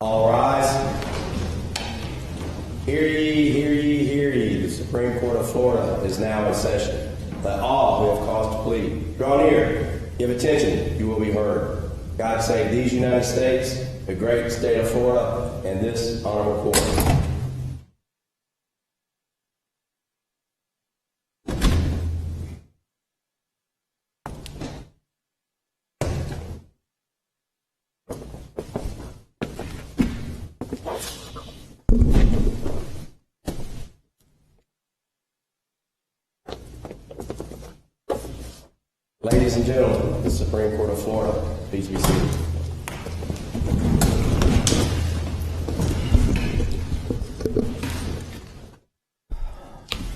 All rise. Hear ye, hear ye, hear ye. The Supreme Court of Florida is now in session. Let all who have cause to plead draw near, give attention, you will be heard. God save these United States, the great state of Florida, and this honorable court. Ladies and gentlemen, the Supreme Court of Florida, please be seated.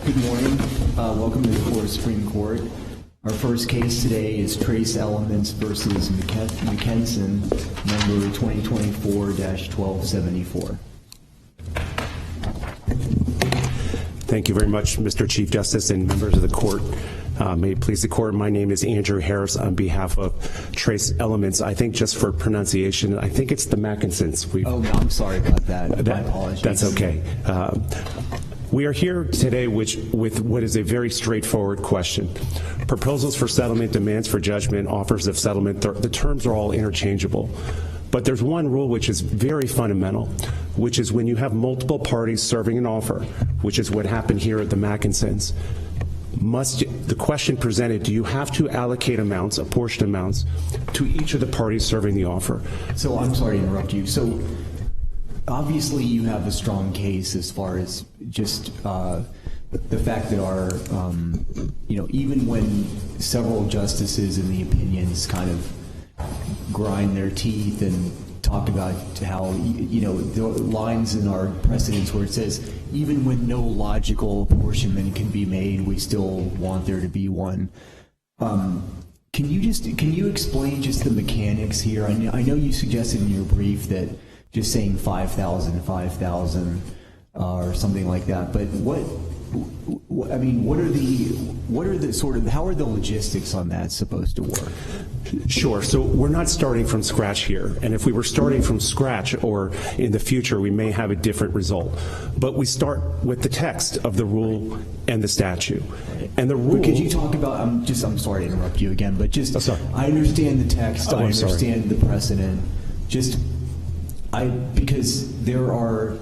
Good morning. Welcome to the Florida Supreme Court. Our first case today is Trace Elements versus McKenson, number 2024-1274. Thank you very much, Mr. Chief Justice and members of the court. May it please the court, my name is Andrew Harris on behalf of Trace Elements. I think just for pronunciation, I think it's the Mackensons. Oh, no, I'm sorry about that. My apologies. That's okay. We are here today with what is a very straightforward question. Proposals for settlement, demands for judgment, offers of settlement, the terms are all interchangeable. But there's one rule which is very fundamental, which is when you have multiple parties serving an offer, which is what happened here at the Mackensons, the question presented, do you have to allocate amounts, apportioned amounts, to each of the parties serving the offer? So I'm sorry to interrupt you. So obviously you have a strong case as far as just the fact that our, even when several justices in the opinions kind of grind their teeth and talk about how, the lines in our precedents where it says, even when no logical apportionment can be made, we still want there to be one. Can you explain just the mechanics here? I know you suggested in your brief that just saying 5,000, or something like that, but how are the logistics on that supposed to work? Sure. So we're not starting from scratch here. And if we were starting from scratch, or in the future, we may have a different result. But we start with the text of the rule and the statute. And the rule. But could you talk about? I'm sorry to interrupt you again, but just. Oh, sorry. I understand the text. I understand sorry. the precedent. Because there are.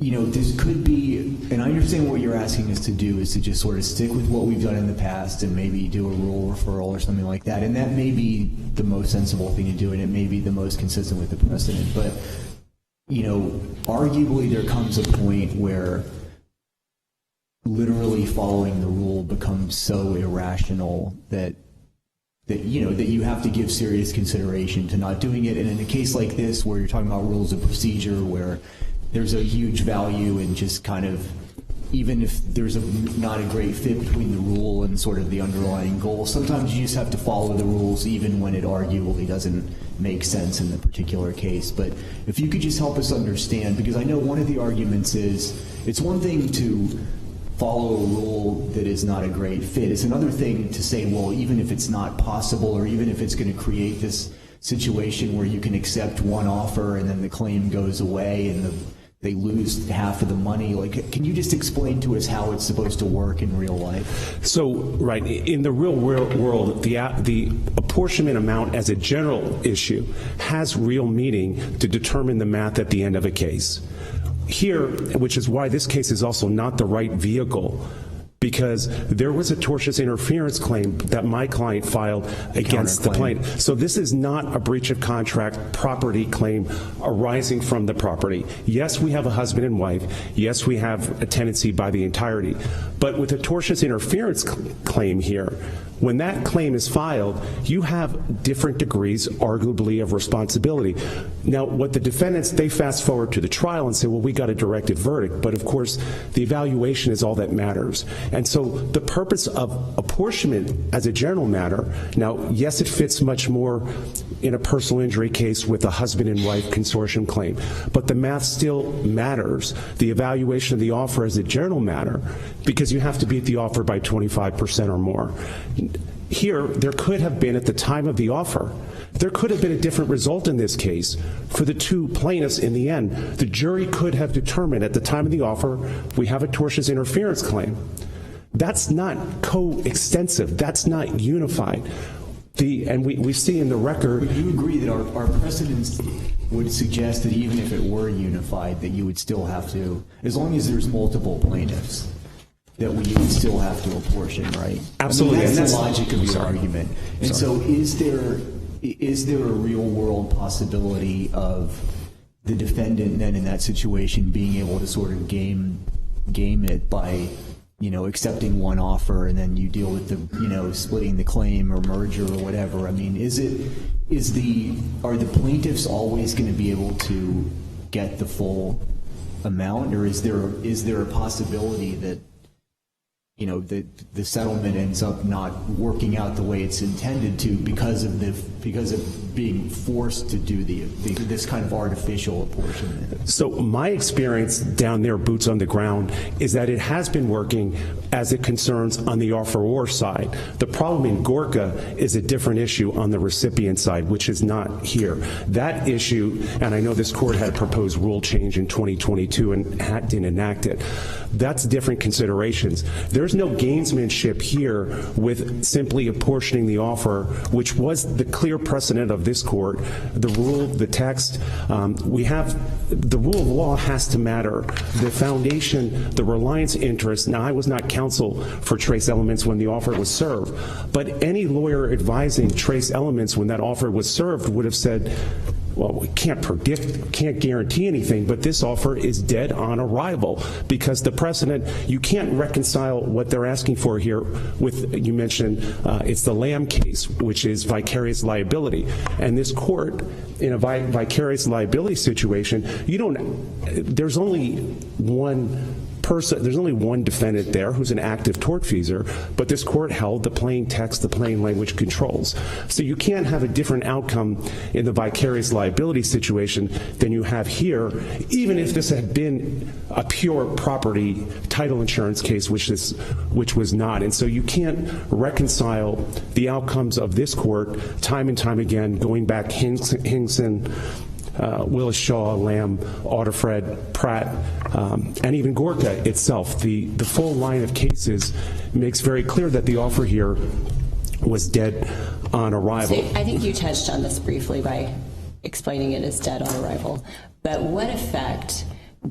This could be, and I understand what you're asking us to do is to just sort of stick with what we've done in the past and maybe do a rule referral or something like that. And that may be the most sensible thing to do, and it may be the most consistent with the precedent. But, arguably there comes a point where literally following the rule becomes so irrational that you have to give serious consideration to not doing it. And in a case like this, where you're talking about rules of procedure, where there's a huge value in just kind of, even if there's not a great fit between the rule and sort of the underlying goal, sometimes you just have to follow the rules even when it arguably doesn't make sense in the particular case. But if you could just help us understand, because I know one of the arguments is, it's one thing to follow a rule that is not a great fit. It's another thing to say, well, even if it's not possible, or even if it's going to create this situation where you can accept one offer and then the claim goes away and they lose half of the money. Can you just explain to us how it's supposed to work in real life? So, right, in the real world, the apportionment amount as a general issue has real meaning to determine the math at the end of a case. Here, which is why this case is also not the right vehicle, because there was a tortious interference claim that my client filed against the plaintiff. So this is not a breach of contract property claim arising from the property. Yes, we have a husband and wife. Yes, we have a tenancy by the entirety. But with a tortious interference claim here, when that claim is filed, you have different degrees, arguably, of responsibility. Now, what the defendants, they fast forward to the trial and say, well, we got a directed verdict. But of course, the evaluation is all that matters. And so the purpose of apportionment as a general matter, now, yes, it fits much more in a personal injury case with a husband and wife consortium claim. But the math still matters. The evaluation of the offer as a general matter, because you have to beat the offer by 25% or more. Here, there could have been, at the time of the offer, there could have been a different result in this case for the two plaintiffs in the end. The jury could have determined at the time of the offer, we have a tortious interference claim. That's not coextensive. That's not unified. And we see in the record. Would you agree that our precedents would suggest that even if it were unified, that you would still have to, as long as there's multiple plaintiffs, that we would still have to apportion, right? Absolutely. I mean, that's the logic of your argument. And so is there a real world possibility of the defendant then in that situation being able to sort of game it by, accepting one offer and then you deal with the, splitting the claim or merger or whatever? I mean, are the plaintiffs always going to be able to get the full amount, or is there a possibility that the settlement ends up not working out the way it's intended to because of being forced to do this kind of artificial apportionment? So my experience down there, boots on the ground, is that it has been working as it concerns on the offeror side. The problem in Gorka is a different issue on the recipient side, which is not here. That issue, and I know this court had a proposed rule change in 2022 and didn't enact it. That's different considerations. There's no gamesmanship here with simply apportioning the offer, which was the clear precedent of this court. The rule, the text, the rule of law has to matter. The foundation, the reliance interest. Now, I was not counsel for Trace Elements when the offer was served, but any lawyer advising Trace Elements when that offer was served would have said, well, we can't predict, can't guarantee anything, but this offer is dead on arrival because the precedent, you can't reconcile what they're asking for here with, you mentioned, it's the Lamb case, which is vicarious liability. And this court, in a vicarious liability situation, there's only one person, there's only one defendant there who's an active tortfeasor, but this court held the plain text, the plain language controls. So you can't have a different outcome in the vicarious liability situation than you have here, even if this had been a pure property title insurance case, which was not. And so you can't reconcile the outcomes of this court time and time again, going back Hinkson, Willis Shaw, Lamb, Autofred, Pratt, and even Gorka itself. The full line of cases makes very clear that the offer here was dead on arrival. So I think you touched on this briefly by explaining it as dead on arrival, but what effect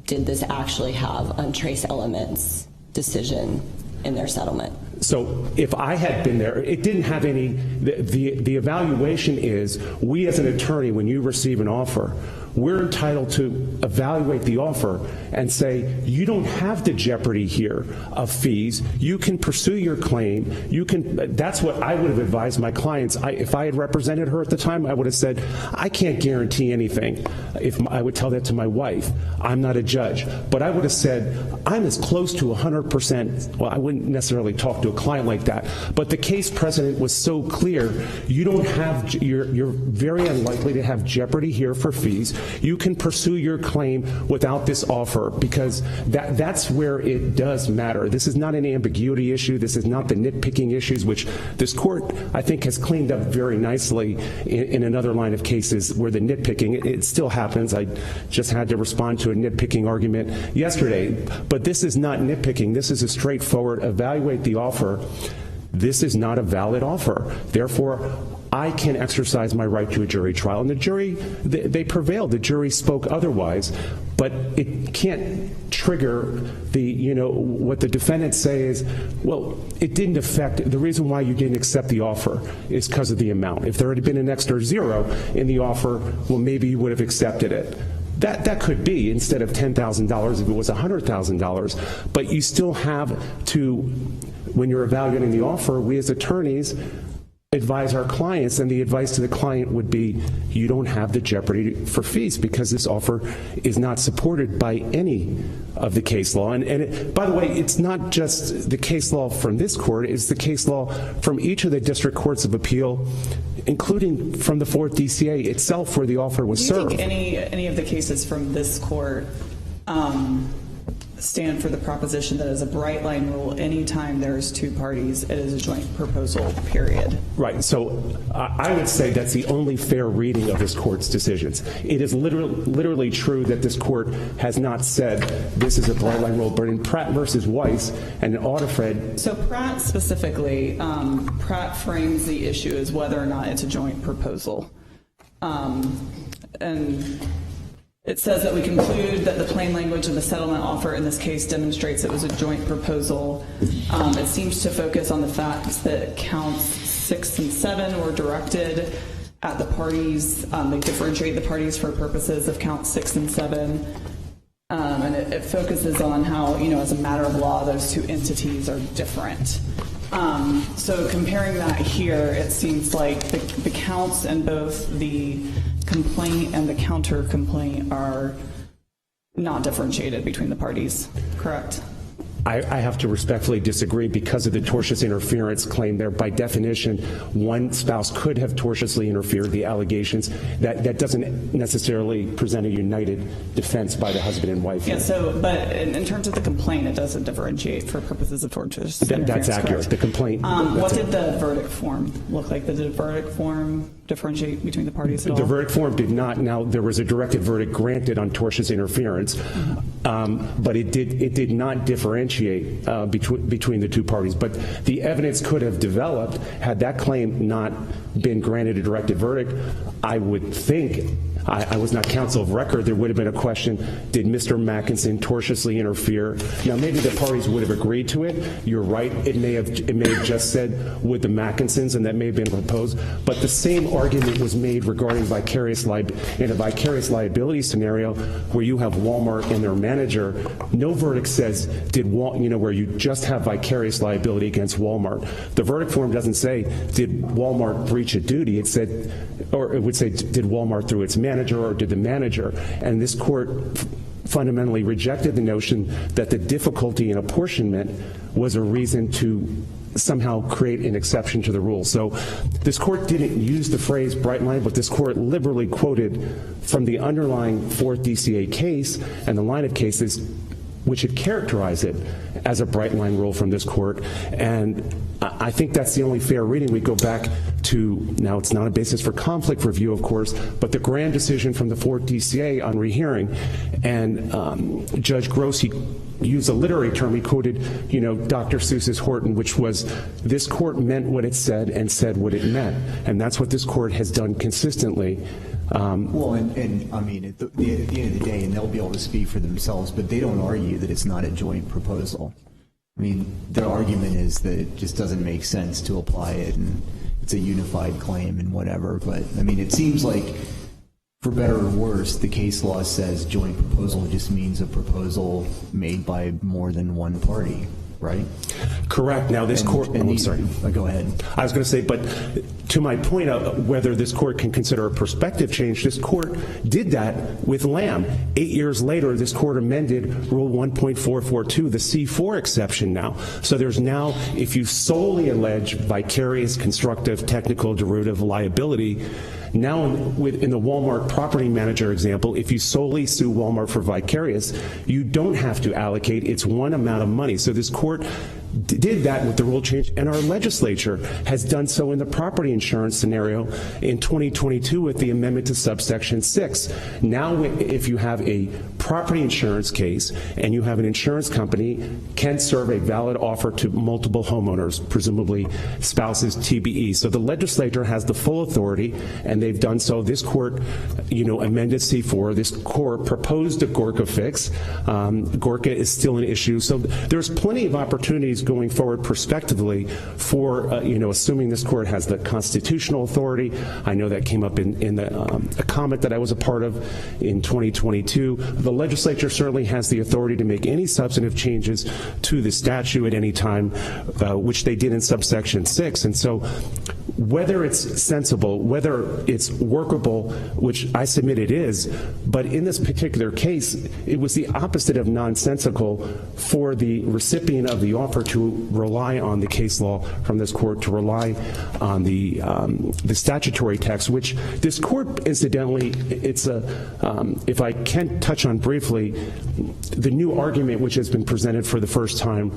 did this actually have on Trace Elements' decision in their settlement? So if I had been there, it didn't have any, the evaluation is, we as an attorney, when you receive an offer, we're entitled to evaluate the offer and say, you don't have the jeopardy here of fees. You can pursue your claim. That's what I would have advised my clients. If I had represented her at the time, I would have said, I can't guarantee anything. I would tell that to my wife. I'm not a judge. But I would have said, I'm as close to 100%. Well, I wouldn't necessarily talk to a client like that. But the case precedent was so clear, you're very unlikely to have jeopardy here for fees. You can pursue your claim without this offer because that's where it does matter. This is not an ambiguity issue. This is not the nitpicking issues, which this court, I think, has cleaned up very nicely in another line of cases where the nitpicking, it still happens. I just had to respond to a nitpicking argument yesterday. But this is not nitpicking. This is a straightforward evaluate the offer. This is not a valid offer. Therefore, I can exercise my right to a jury trial. And the jury, they prevailed. The jury spoke otherwise. But it can't trigger what the defendants say is, well, it didn't affect, the reason why you didn't accept the offer is because of the amount. If there had been an extra zero in the offer, well, maybe you would have accepted it. That could be instead of $10,000 if it was $100,000. But you still have to, when you're evaluating the offer, we as attorneys advise our clients, and the advice to the client would be, you don't have the jeopardy for fees because this offer is not supported by any of the case law. And by the way, it's not just the case law from this court, it's the case law from each of the district courts of appeal, including from the 4th DCA itself where the offer was served. Do you think any of the cases from this court stand for the proposition that as a bright line rule, anytime there's two parties, it is a joint proposal, period. Right. So I would say that's the only fair reading of this court's decisions. It is literally true that this court has not said this is a bright line rule, but in Pratt versus Weiss and in Audifred. So Pratt specifically, Pratt frames the issue as whether or not it's a joint proposal. And it says that we conclude that the plain language of the settlement offer in this case demonstrates it was a joint proposal. It seems to focus on the fact that counts 6 and 7 were directed at the parties. They differentiate the parties for purposes of count 6 and 7. And it focuses on how, as a matter of law, those two entities are different. So comparing that here, it seems like the counts in both the complaint and the counter complaint are not differentiated between the parties, correct? I have to respectfully disagree because of the tortious interference claim there. By definition, one spouse could have tortiously interfered the allegations. That doesn't necessarily present a united defense by the husband and wife. Yeah, but in terms of the complaint, it doesn't differentiate for purposes of tortious interference. That's accurate. Correct? The complaint. What did the verdict form look like? Did the verdict form differentiate between the parties at all? The verdict form did not. Now, there was a directed verdict granted on tortious interference, but it did not differentiate between the two parties. But the evidence could have developed had that claim not been granted a directed verdict. I would think, I was not counsel of record, there would have been a question, did Mr. Mackinson tortiously interfere? Now, maybe the parties would have agreed to it. You're right. It may have just said with the Mackinsons, and that may have been proposed. But the same argument was made regarding in a vicarious liability scenario where you have Walmart and their manager. No verdict says where you just have vicarious liability against Walmart. The verdict form doesn't say did Walmart breach a duty. It said, or it would say did Walmart through its manager or did the manager? And this court fundamentally rejected the notion that the difficulty in apportionment was a reason to somehow create an exception to the rule. So this court didn't use the phrase bright line, but this court liberally quoted from the underlying 4th DCA case and the line of cases which had characterized it as a bright line rule from this court. And I think that's the only fair reading. We go back to, now it's not a basis for conflict review, of course, but the grand decision from the 4th DCA on rehearing. And Judge Gross, he used a literary term. He quoted, Dr. Seuss's Horton, which was, this court meant what it said and said what it meant. And that's what this court has done consistently. Well, and I mean, at the end of the day, and they'll be able to speak for themselves, but they don't argue that it's not a joint proposal. I mean, their argument is that it just doesn't make sense to apply it, and it's a unified claim and whatever. But, I mean, it seems like, for better or worse, the case law says joint proposal just means a proposal made by more than one party, right? Correct. Now, this court... sorry. Go ahead. I was going to say, but to my point of whether this court can consider a perspective change, this court did that with Lamb. 8 years later, this court amended Rule 1.442, the C4 exception now. So there's now, if you solely allege vicarious, constructive, technical, derivative liability, now in the Walmart property manager example, if you solely sue Walmart for vicarious, you don't have to allocate. It's one amount of money. So this court did that with the rule change, and our legislature has done so in the property insurance scenario in 2022 with the amendment to subsection 6. Now, if you have a property insurance case and you have an insurance company can serve a valid offer to multiple homeowners, presumably spouses, TBE. So the legislature has the full authority, and they've done so. This court, amended C4. This court proposed a Gorka fix. Gorka is still an issue. So there's plenty of opportunities going forward prospectively for, assuming this court has the constitutional authority. I know that came up in a comment that I was a part of in 2022. The legislature certainly has the authority to make any substantive changes to the statute at any time, which they did in subsection 6. And so whether it's sensible, whether it's workable, which I submit it is, but in this particular case, it was the opposite of nonsensical for the recipient of the offer to rely on the case law from this court, to rely on the statutory text, which this court, incidentally, it's if I can touch on briefly, the new argument which has been presented for the first time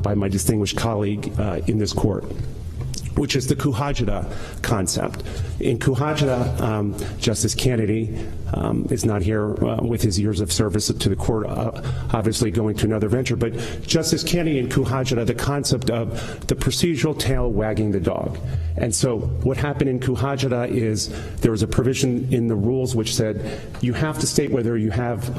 by my distinguished colleague in this court, which is the Kuhajida concept. In Kuhajida, Justice Kennedy is not here with his years of service to the court, obviously going to another venture, but Justice Kennedy in Kuhajida, the concept of the procedural tail wagging the dog. And so what happened in Kuhajida is there was a provision in the rules which said you have to state whether you have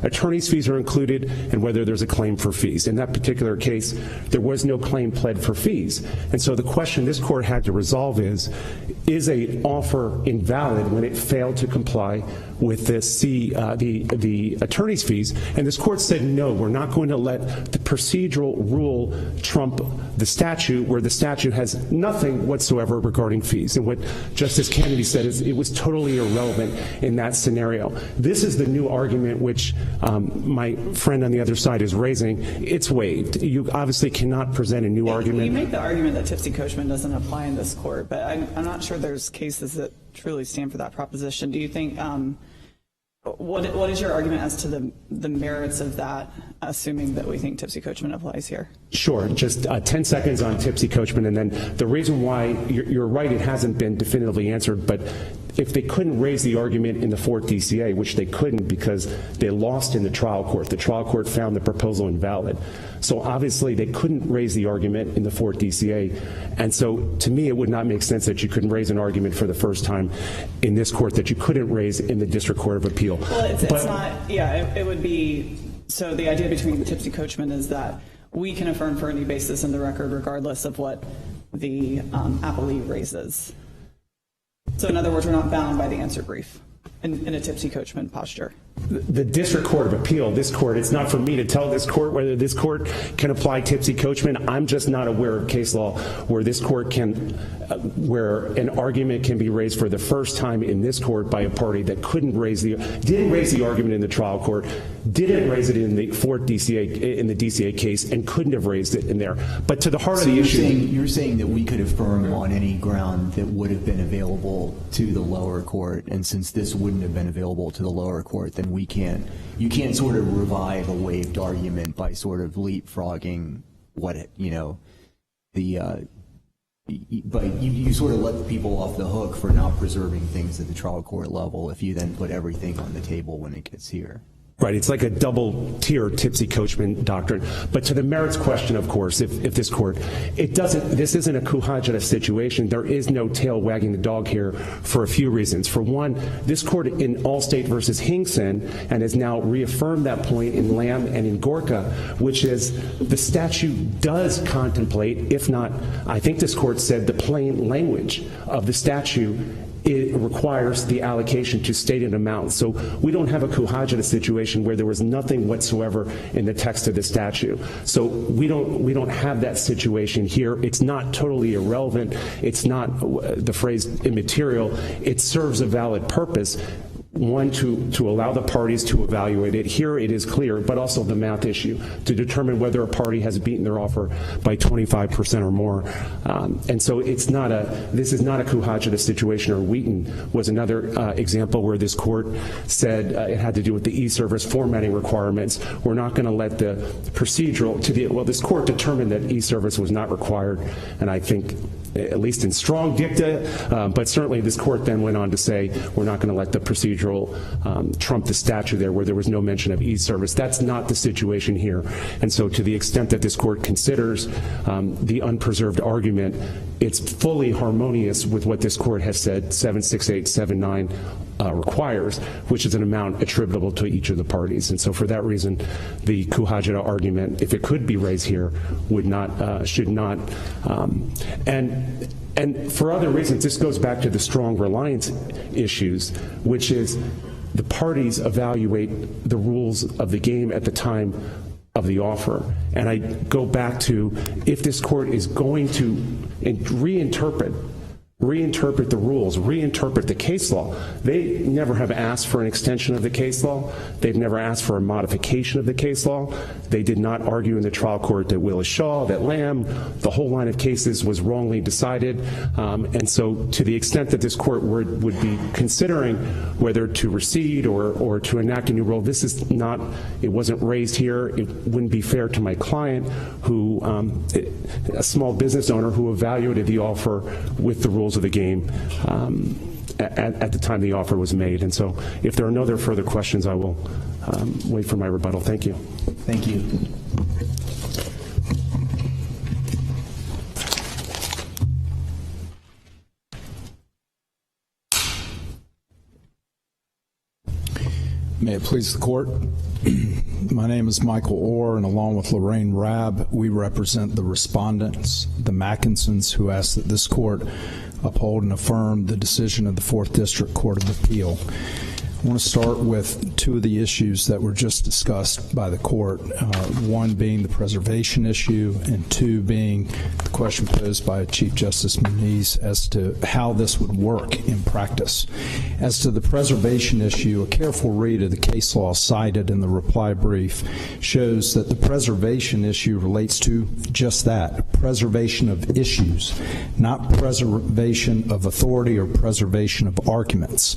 attorney's fees are included and whether there's a claim for fees. In that particular case, there was no claim pled for fees. And so the question this court had to resolve is a offer invalid when it failed to comply with the attorney's fees? And this court said, no, we're not going to let the procedural rule trump the statute, where the statute has nothing whatsoever regarding fees. And what Justice Kennedy said is it was totally irrelevant in that scenario. This is the new argument which my friend on the other side is raising. It's waived. You obviously cannot present a new argument. You make the argument that Tipsy-Coachman doesn't apply in this court, but I'm not sure there's cases that truly stand for that proposition. Do you think, what is your argument as to the merits of that, assuming that we think Tipsy-Coachman applies here? Sure. Just 10 seconds on Tipsy-Coachman, and then the reason why you're right, it hasn't been definitively answered, but if they couldn't raise the argument in the 4th DCA, which they couldn't because they lost in the trial court found the proposal invalid. So obviously they couldn't raise the argument in the 4th DCA. And so to me, it would not make sense that you couldn't raise an argument for the first time in this court that you couldn't raise in the District Court of Appeal. Well, it's not, yeah, it would be, so the idea between Tipsy-Coachman is that we can affirm for any basis in the record regardless of what the appellee raises. So in other words, we're not bound by the answer brief in a Tipsy-Coachman posture. The District Court of Appeal, this court, it's not for me to tell this court whether this court can apply Tipsy-Coachman. I'm just not aware of case law where this court can, where an argument can be raised for the first time in this court by a party that didn't raise the argument in the trial court, didn't raise it in the 4th DCA, in the DCA case, and couldn't have raised it in there. But to the heart of the issue. You're saying that we could affirm on any ground that would have been available to the lower court, and since this wouldn't have been available to the lower court, then you can't sort of revive a waived argument by sort of leapfrogging what, but you sort of let the people off the hook for not preserving things at the trial court level if you then put everything on the table when it gets here. Right, it's like a double-tier Tipsy-Coachman doctrine. But to the merits question, of course, if this court, this isn't a Kuhajida situation. There is no tail wagging the dog here for a few reasons. For one, this court in Allstate versus Hinkson, and has now reaffirmed that point in Lamb and in Gorka, which is the statute does contemplate, if not, I think this court said the plain language of the statute, it requires the allocation to stated amount. So we don't have a Kuhajida situation where there was nothing whatsoever in the text of the statute. So we don't have that situation here. It's not totally irrelevant. It's not the phrase immaterial. It serves a valid purpose. One, to allow the parties to evaluate it. Here it is clear, but also the math issue to determine whether a party has beaten their offer by 25% or more. And so this is not a Kuhajida situation, or Wheaton was another example where this court said it had to do with the e-service formatting requirements. We're not going to let the procedural, this court determined that e-service was not required, and I think at least in strong dicta, but certainly this court then went on to say we're not going to let the procedural trump the statute there where there was no mention of e-service. That's not the situation here. And so to the extent that this court considers the unpreserved argument, it's fully harmonious with what this court has said 76879 requires, which is an amount attributable to each of the parties. And so for that reason, the Kuhajida argument, if it could be raised here, should not. And for other reasons, this goes back to the strong reliance issues, which is the parties evaluate the rules of the game at the time of the offer. And I go back to, if this court is going to reinterpret reinterpret the rules, reinterpret the case law. They never have asked for an extension of the case law. They've never asked for a modification of the case law. They did not argue in the trial court that Willis Shaw, that Lamb, the whole line of cases was wrongly decided. And so to the extent that this court would be considering whether to recede or to enact a new rule, this is not, it wasn't raised here. It wouldn't be fair to my client, who, a small business owner who evaluated the offer with the rules of the game at the time the offer was made. And so if there are no other further questions, I will wait for my rebuttal. Thank you. Thank you. May it please the court. My name is Michael Orr, and along with Lorraine Rabb, we represent the respondents, the Mackinsons, who ask that this court uphold and affirm the decision of the 4th District Court of Appeal. I want to start with two of the issues that were just discussed by the court, one being the preservation issue and two being the question posed by Chief Justice Muniz as to how this would work in practice. As to the preservation issue, a careful read of the case law cited in the reply brief shows that the preservation issue relates to just that, preservation of issues, not preservation of authority or preservation of arguments.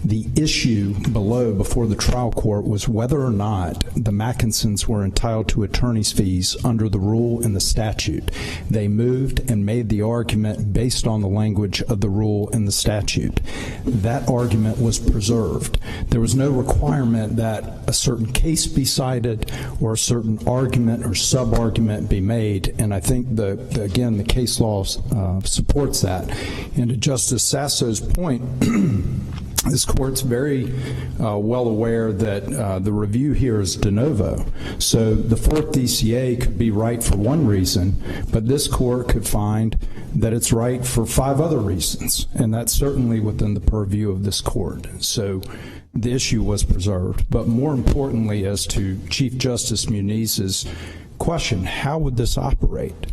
The issue below before the trial court was whether or not the Mackinsons were entitled to attorney's fees under the rule and the statute. They moved and made the argument based on the language of the rule and the statute. That argument was preserved. There was no requirement that a certain case be cited or a certain argument or sub-argument be made, and I think, again, the case law supports that. And to Justice Sasso's point, this court's very well aware that the review here is de novo. So the 4th DCA could be right for one reason, but this court could find that it's right for 5 other reasons, and that's certainly within the purview of this court. So the issue was preserved. But more importantly, as to Chief Justice Muniz's question, how would this operate?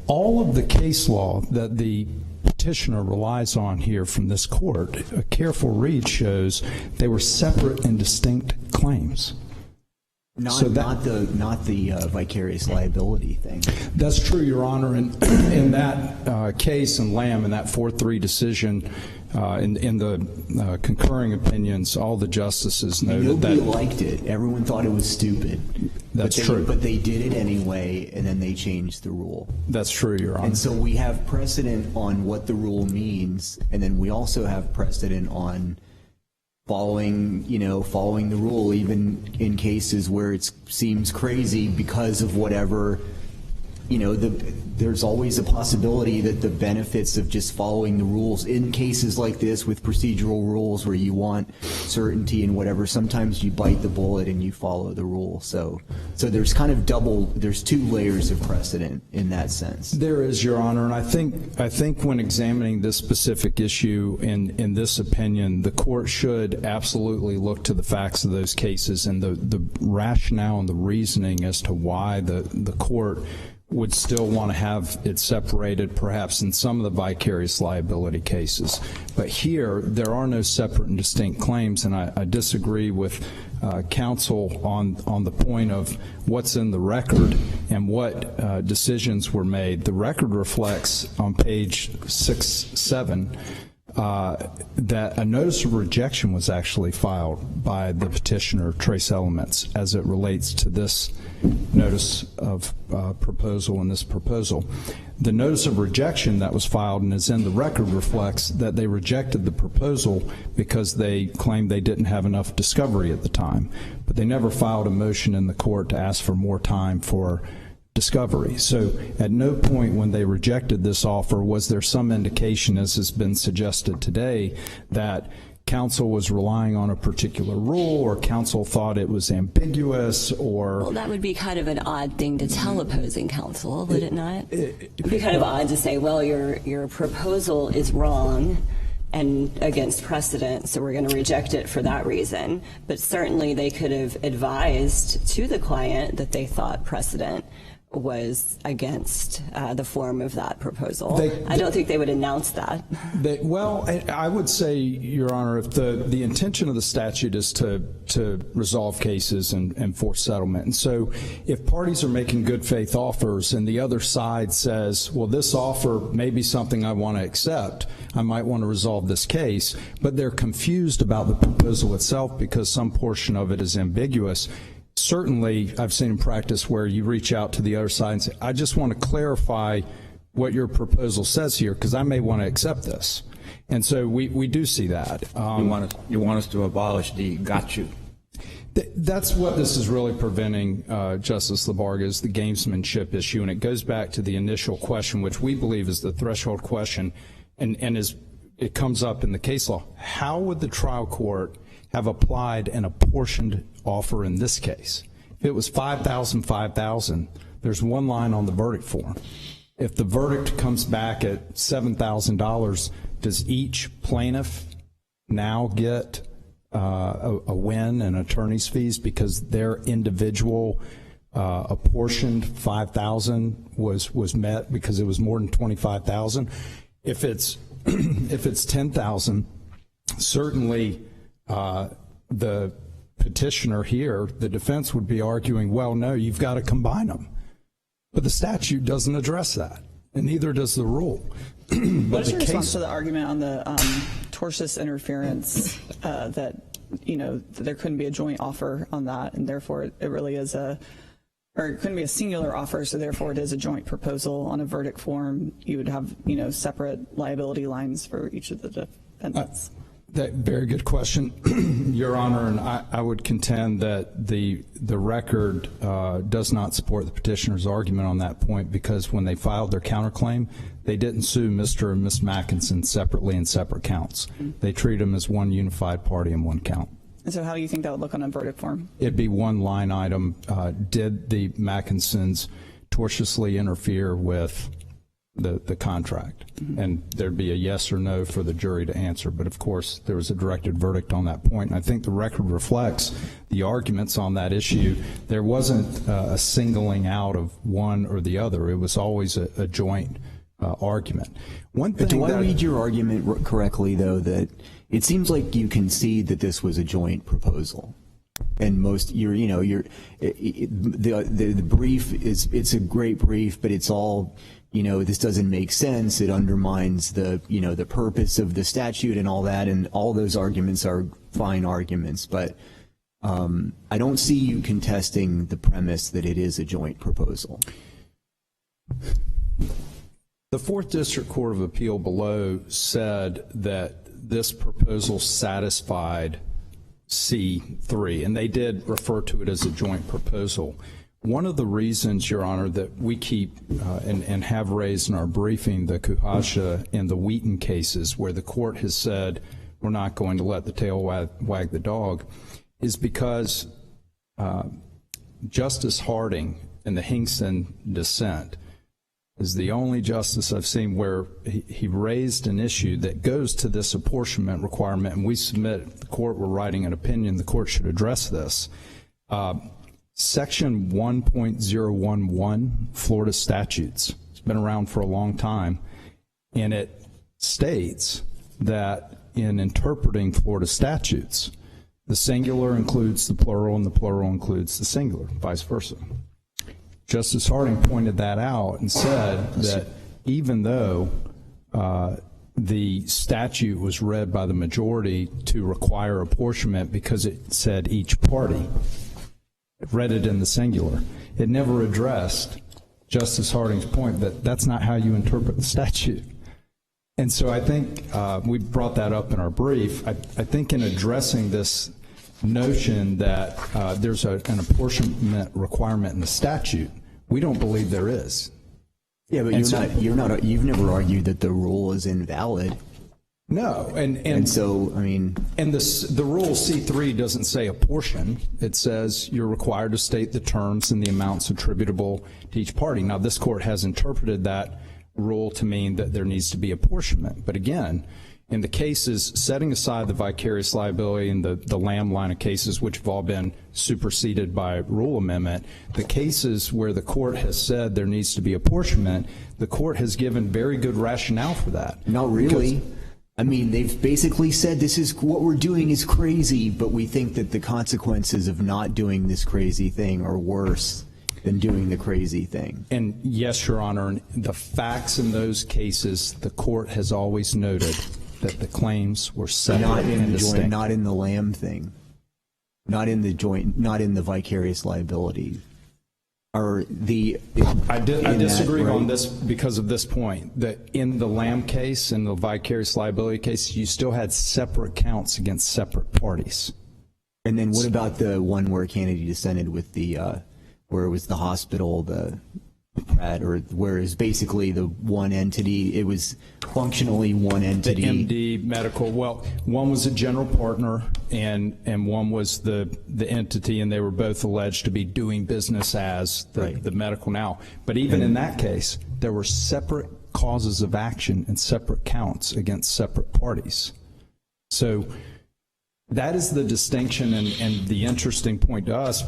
All of the case law that the petitioner relies on here from this court, a careful read shows they were separate and distinct claims. Not the vicarious liability thing. That's true, Your Honor. And in that case in Lamb, in that 4-3 decision, in the concurring opinions, all the justices noted that nobody liked it. Everyone thought it was stupid. That's true. But they did it anyway, and then they changed the rule. That's true, Your Honor. And so we have precedent on what the rule means, and then we also have precedent on following the rule, even in cases where it seems crazy because of whatever, there's always a possibility that the benefits of just following the rules in cases like this with procedural rules where you want certainty and whatever, sometimes you bite the bullet and you follow the rule. So there's kind of there's 2 layers of precedent in that sense. There is, Your Honor, and I think when examining this specific issue in this opinion, the court should absolutely look to the facts of those cases and the rationale and the reasoning as to why the court would still want to have it separated, perhaps in some of the vicarious liability cases. But here, there are no separate and distinct claims, and I disagree with counsel on the point of what's in the record and what decisions were made. The record reflects on page 6-7 that a notice of rejection was actually filed by the petitioner, Trace Elements, as it relates to this notice of proposal and this proposal. The notice of rejection that was filed and is in the record reflects that they rejected the proposal because they claimed they didn't have enough discovery at the time, but they never filed a motion in the court to ask for more time for discovery. So at no point when they rejected this offer was there some indication, as has been suggested today, that counsel was relying on a particular rule or counsel thought it was ambiguous or... Well, that would be kind of an odd thing to tell opposing counsel, would it not? It'd be kind of odd to say, well, your proposal is wrong and against precedent, so we're going to reject it for that reason. But certainly they could have advised to the client that they thought precedent was against the form of that proposal. I don't think they would announce that. Well, I would say, Your Honor, if the intention of the statute is to resolve cases and force settlement, and so if parties are making good faith offers and the other side says, well, this offer may be something I want to accept, I might want to resolve this case, but they're confused about the proposal itself because some portion of it is ambiguous. Certainly, I've seen in practice where you reach out to the other side and say, I just want to clarify what your proposal says here because I may want to accept this. And so we do see that. You want us to abolish the got you. That's what this is really preventing, Justice Labarga, is the gamesmanship issue. And it goes back to the initial question, which we believe is the threshold question, and it comes up in the case law. How would the trial court have applied an apportioned offer in this case? If it was $5,000, there's one line on the verdict form. If the verdict comes back at $7,000, does each plaintiff now get a win and attorney's fees because their individual apportioned $5,000 was met because it was more than $25,000? If it's $10,000, certainly the petitioner here, the defense would be arguing, well, no, you've got to combine them. But the statute doesn't address that, and neither does the rule. What's your response to the argument on the tortious interference that there couldn't be a joint offer on that, and therefore it really is or it couldn't be a singular offer, so therefore it is a joint proposal on a verdict form. You would have, separate liability lines for each of the defendants. Very good question, Your Honor, and I would contend that the record does not support the petitioner's argument on that point because when they filed their counterclaim, they didn't sue Mr. and Ms. Mackinson separately in separate counts. They treated them as one unified party in one count. And so how do you think that would look on a verdict form? It'd be one line item. Did the Mackinsons tortiously interfere with the contract? And there'd be a yes or no for the jury to answer. But of course, there was a directed verdict on that point. And I think the record reflects the arguments on that issue. There wasn't a singling out of one or the other. It was always a joint argument. One thing do I read your argument correctly, though, that it seems like you concede that this was a joint proposal? And the brief it's a great brief, but it's all, this doesn't make sense. It undermines the purpose of the statute and all that, and all those arguments are fine arguments. But I don't see you contesting the premise that it is a joint proposal. The Fourth District Court of Appeal below said that this proposal satisfied C3, and they did refer to it as a joint proposal. One of the reasons, Your Honor, that we keep and have raised in our briefing the Kuhasha and the Wheaton cases where the court has said we're not going to let the tail wag the dog is because Justice Harding in the Hinkson dissent is the only justice I've seen where he raised an issue that goes to this apportionment requirement, and we submit, the court were writing an opinion, the court should address this. Section 1.011 Florida statutes, it's been around for a long time, and it states that in interpreting Florida statutes, the singular includes the plural and the plural includes the singular, vice versa. Justice Harding pointed that out and said that even though the statute was read by the majority to require apportionment because it said each party, it read it in the singular, it never addressed Justice Harding's point that that's not how you interpret the statute. And so I think we brought that up in our brief. I think in addressing this notion that there's an apportionment requirement in the statute, we don't believe there is. Yeah, but you've never argued that the rule is invalid. No, and so I mean, and the rule C3 doesn't say apportion. It says you're required to state the terms and the amounts attributable to each party. Now, this court has interpreted that rule to mean that there needs to be apportionment. But again, in the cases, setting aside the vicarious liability and the Lamb line of cases, which have all been superseded by rule amendment, the cases where the court has said there needs to be apportionment, the court has given very good rationale for that. Not really. I mean, they've basically said this is what we're doing is crazy, but we think that the consequences of not doing this crazy thing are worse than doing the crazy thing. And yes, Your Honor, the facts in those cases, the court has always noted that the claims were separate and distinct. Not in the Lamb thing, not in the joint, not in the vicarious liability. I disagree on this because of this point, that in the Lamb case and the vicarious liability case, you still had separate counts against separate parties. And then what about the one where Kennedy dissented with the, where it was the hospital, or where it's basically the one entity, it was functionally one entity. The MD medical, well, one was a general partner and one was the entity, and they were both alleged to be doing business as the medical now. But even in that case, there were separate causes of action and separate counts against separate parties. So that is the distinction and the interesting point to us.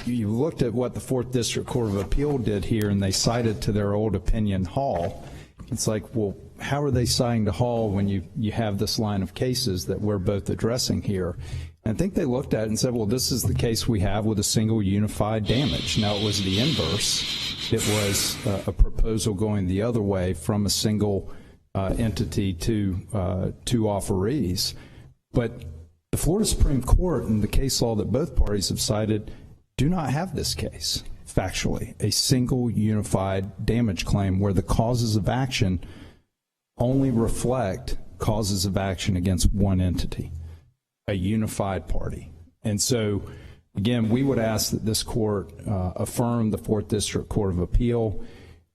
You looked at what the 4th District Court of Appeal did here, and they cited to their old opinion Hall. It's like, well, how are they citing to Hall when you have this line of cases that we're both addressing here? And I think they looked at it and said, well, this is the case we have with a single unified damage. Now, it was the inverse. It was a proposal going the other way from a single entity to two offerees. But the Florida Supreme Court and the case law that both parties have cited do not have this case, factually, a single unified damage claim where the causes of action only reflect causes of action against one entity, a unified party. And so, again, we would ask that this court affirm the 4th District Court of Appeal.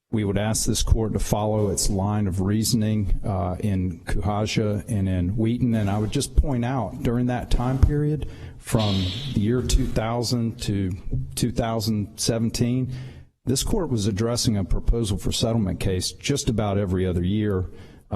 We would ask this court to follow its line of reasoning in Cuhaja and in Wheaton. And I would just point out, during that time period, from the year 2000 to 2017, this court was addressing a proposal for settlement case just about every other year,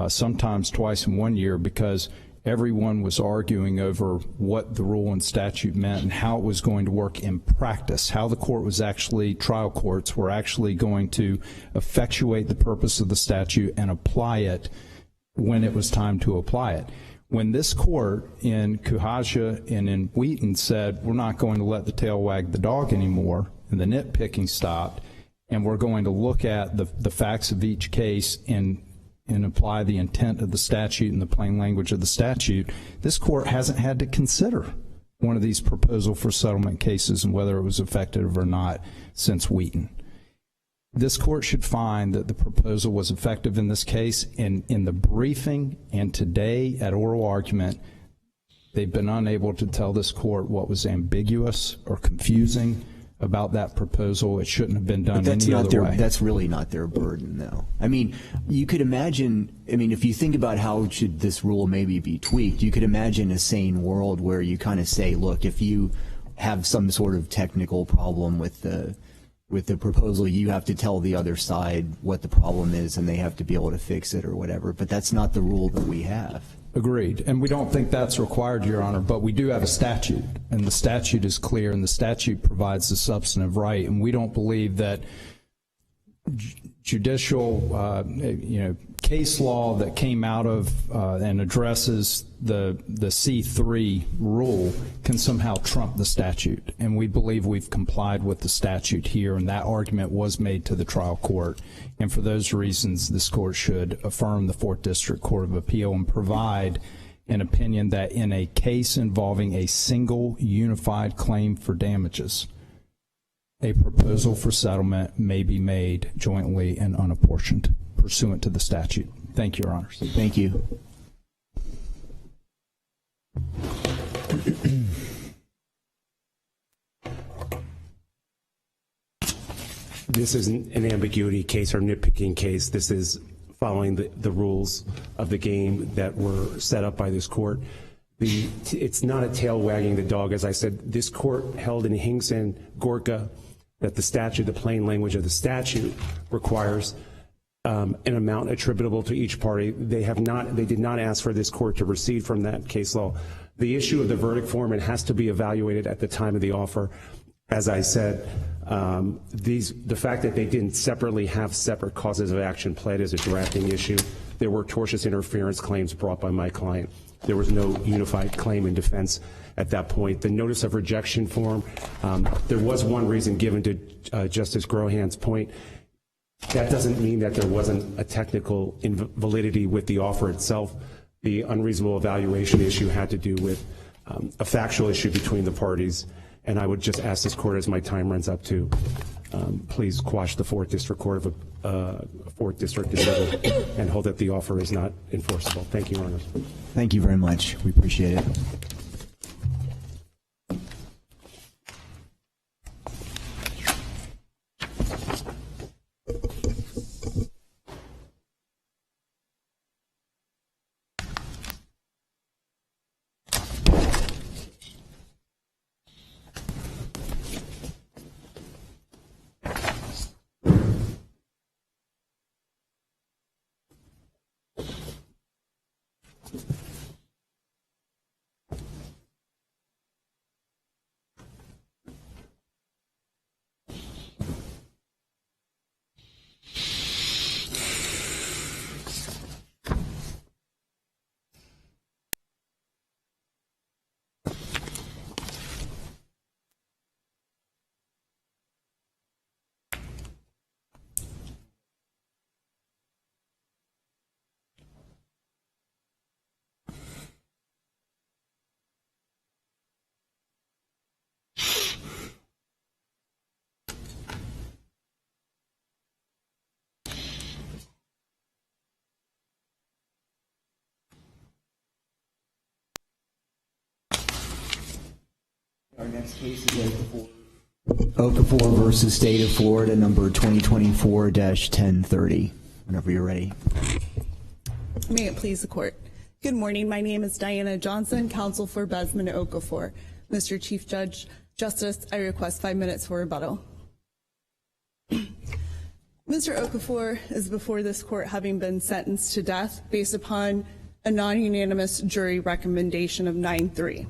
sometimes twice in 1 year, because everyone was arguing over what the rule and statute meant and how it was going to work in practice, how the court was actually, trial courts were actually going to effectuate the purpose of the statute and apply it when it was time to apply it. When this court in Cuhaja and in Wheaton said, we're not going to let the tail wag the dog anymore, and the nitpicking stopped, and we're going to look at the facts of each case and apply the intent of the statute and the plain language of the statute, this court hasn't had to consider one of these proposal for settlement cases and whether it was effective or not since Wheaton. This court should find that the proposal was effective in this case, and in the briefing and today at oral argument, they've been unable to tell this court what was ambiguous or confusing about that proposal. It shouldn't have been done any other way. That's really not their burden, though. I mean, you could imagine, if you think about how should this rule maybe be tweaked, you could imagine a sane world where you kind of say, look, if you have some sort of technical problem with the proposal, you have to tell the other side what the problem is and they have to be able to fix it or whatever. But that's not the rule that we have. Agreed. And we don't think that's required, Your Honor, but we do have a statute, and the statute is clear, and the statute provides the substantive right, and we don't believe that judicial, case law that came out of and addresses the C3 rule can somehow trump the statute. And we believe we've complied with the statute here, and that argument was made to the trial court. And for those reasons, this court should affirm the 4th District Court of Appeal and provide an opinion that in a case involving a single unified claim for damages, a proposal for settlement may be made jointly and unapportioned pursuant to the statute. Thank you, Your Honors. Thank you. This isn't an ambiguity case or nitpicking case. This is following the rules of the game that were set up by this court. It's not a tail wagging the dog. As I said, this court held in Hinks and Gorka that the statute, the plain language of the statute, requires an amount attributable to each party. They did not ask for this court to recede from that case law. The issue of the verdict form, it has to be evaluated at the time of the offer. As I said, the fact that they didn't separately have separate causes of action pled as a drafting issue. There were tortious interference claims brought by my client. There was no unified claim in defense at that point. The notice of rejection form, there was one reason given to Justice Grohan's point. That doesn't mean that there wasn't a technical invalidity with the offer itself. The unreasonable evaluation issue had to do with a factual issue between the parties. And I would just ask this court, as my time runs up, to please quash the 4th District Court of 4th District decision and hold that the offer is not enforceable. Thank you, Your Honor. Thank you very much. We appreciate it. Our next case is Okafor versus State of Florida, number 2024-1030. Whenever you're ready. May it please the court. Good morning. My name is Diana Johnson, counsel for Besman Okafor. Mr. Chief Judge, Justice, I request 5 minutes for rebuttal. Mr. Okafor is before this court having been sentenced to death based upon a non-unanimous jury recommendation of 9-3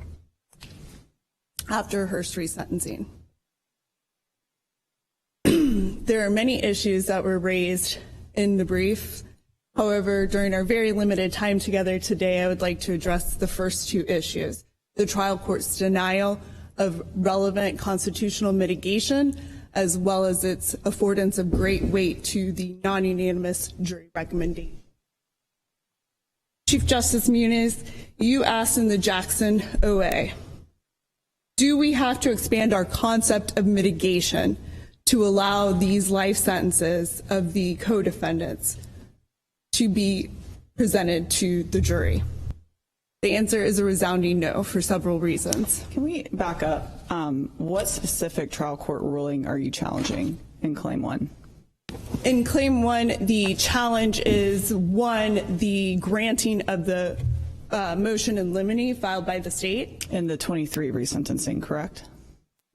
after Hurst resentencing. There are many issues that were raised in the brief. However, during our very limited time together today, I would like to address the first 2 issues: the trial court's denial of relevant constitutional mitigation, as well as its affordance of great weight to the non-unanimous jury recommendation. Chief Justice Muniz, you asked in the Jackson OA, do we have to expand our concept of mitigation to allow these life sentences of the co-defendants to be presented to the jury? The answer is a resounding no for several reasons. Can we back up? What specific trial court ruling are you challenging in Claim 1? In Claim 1, the challenge is, 1, the granting of the motion in limine filed by the state. In the 23 resentencing, correct?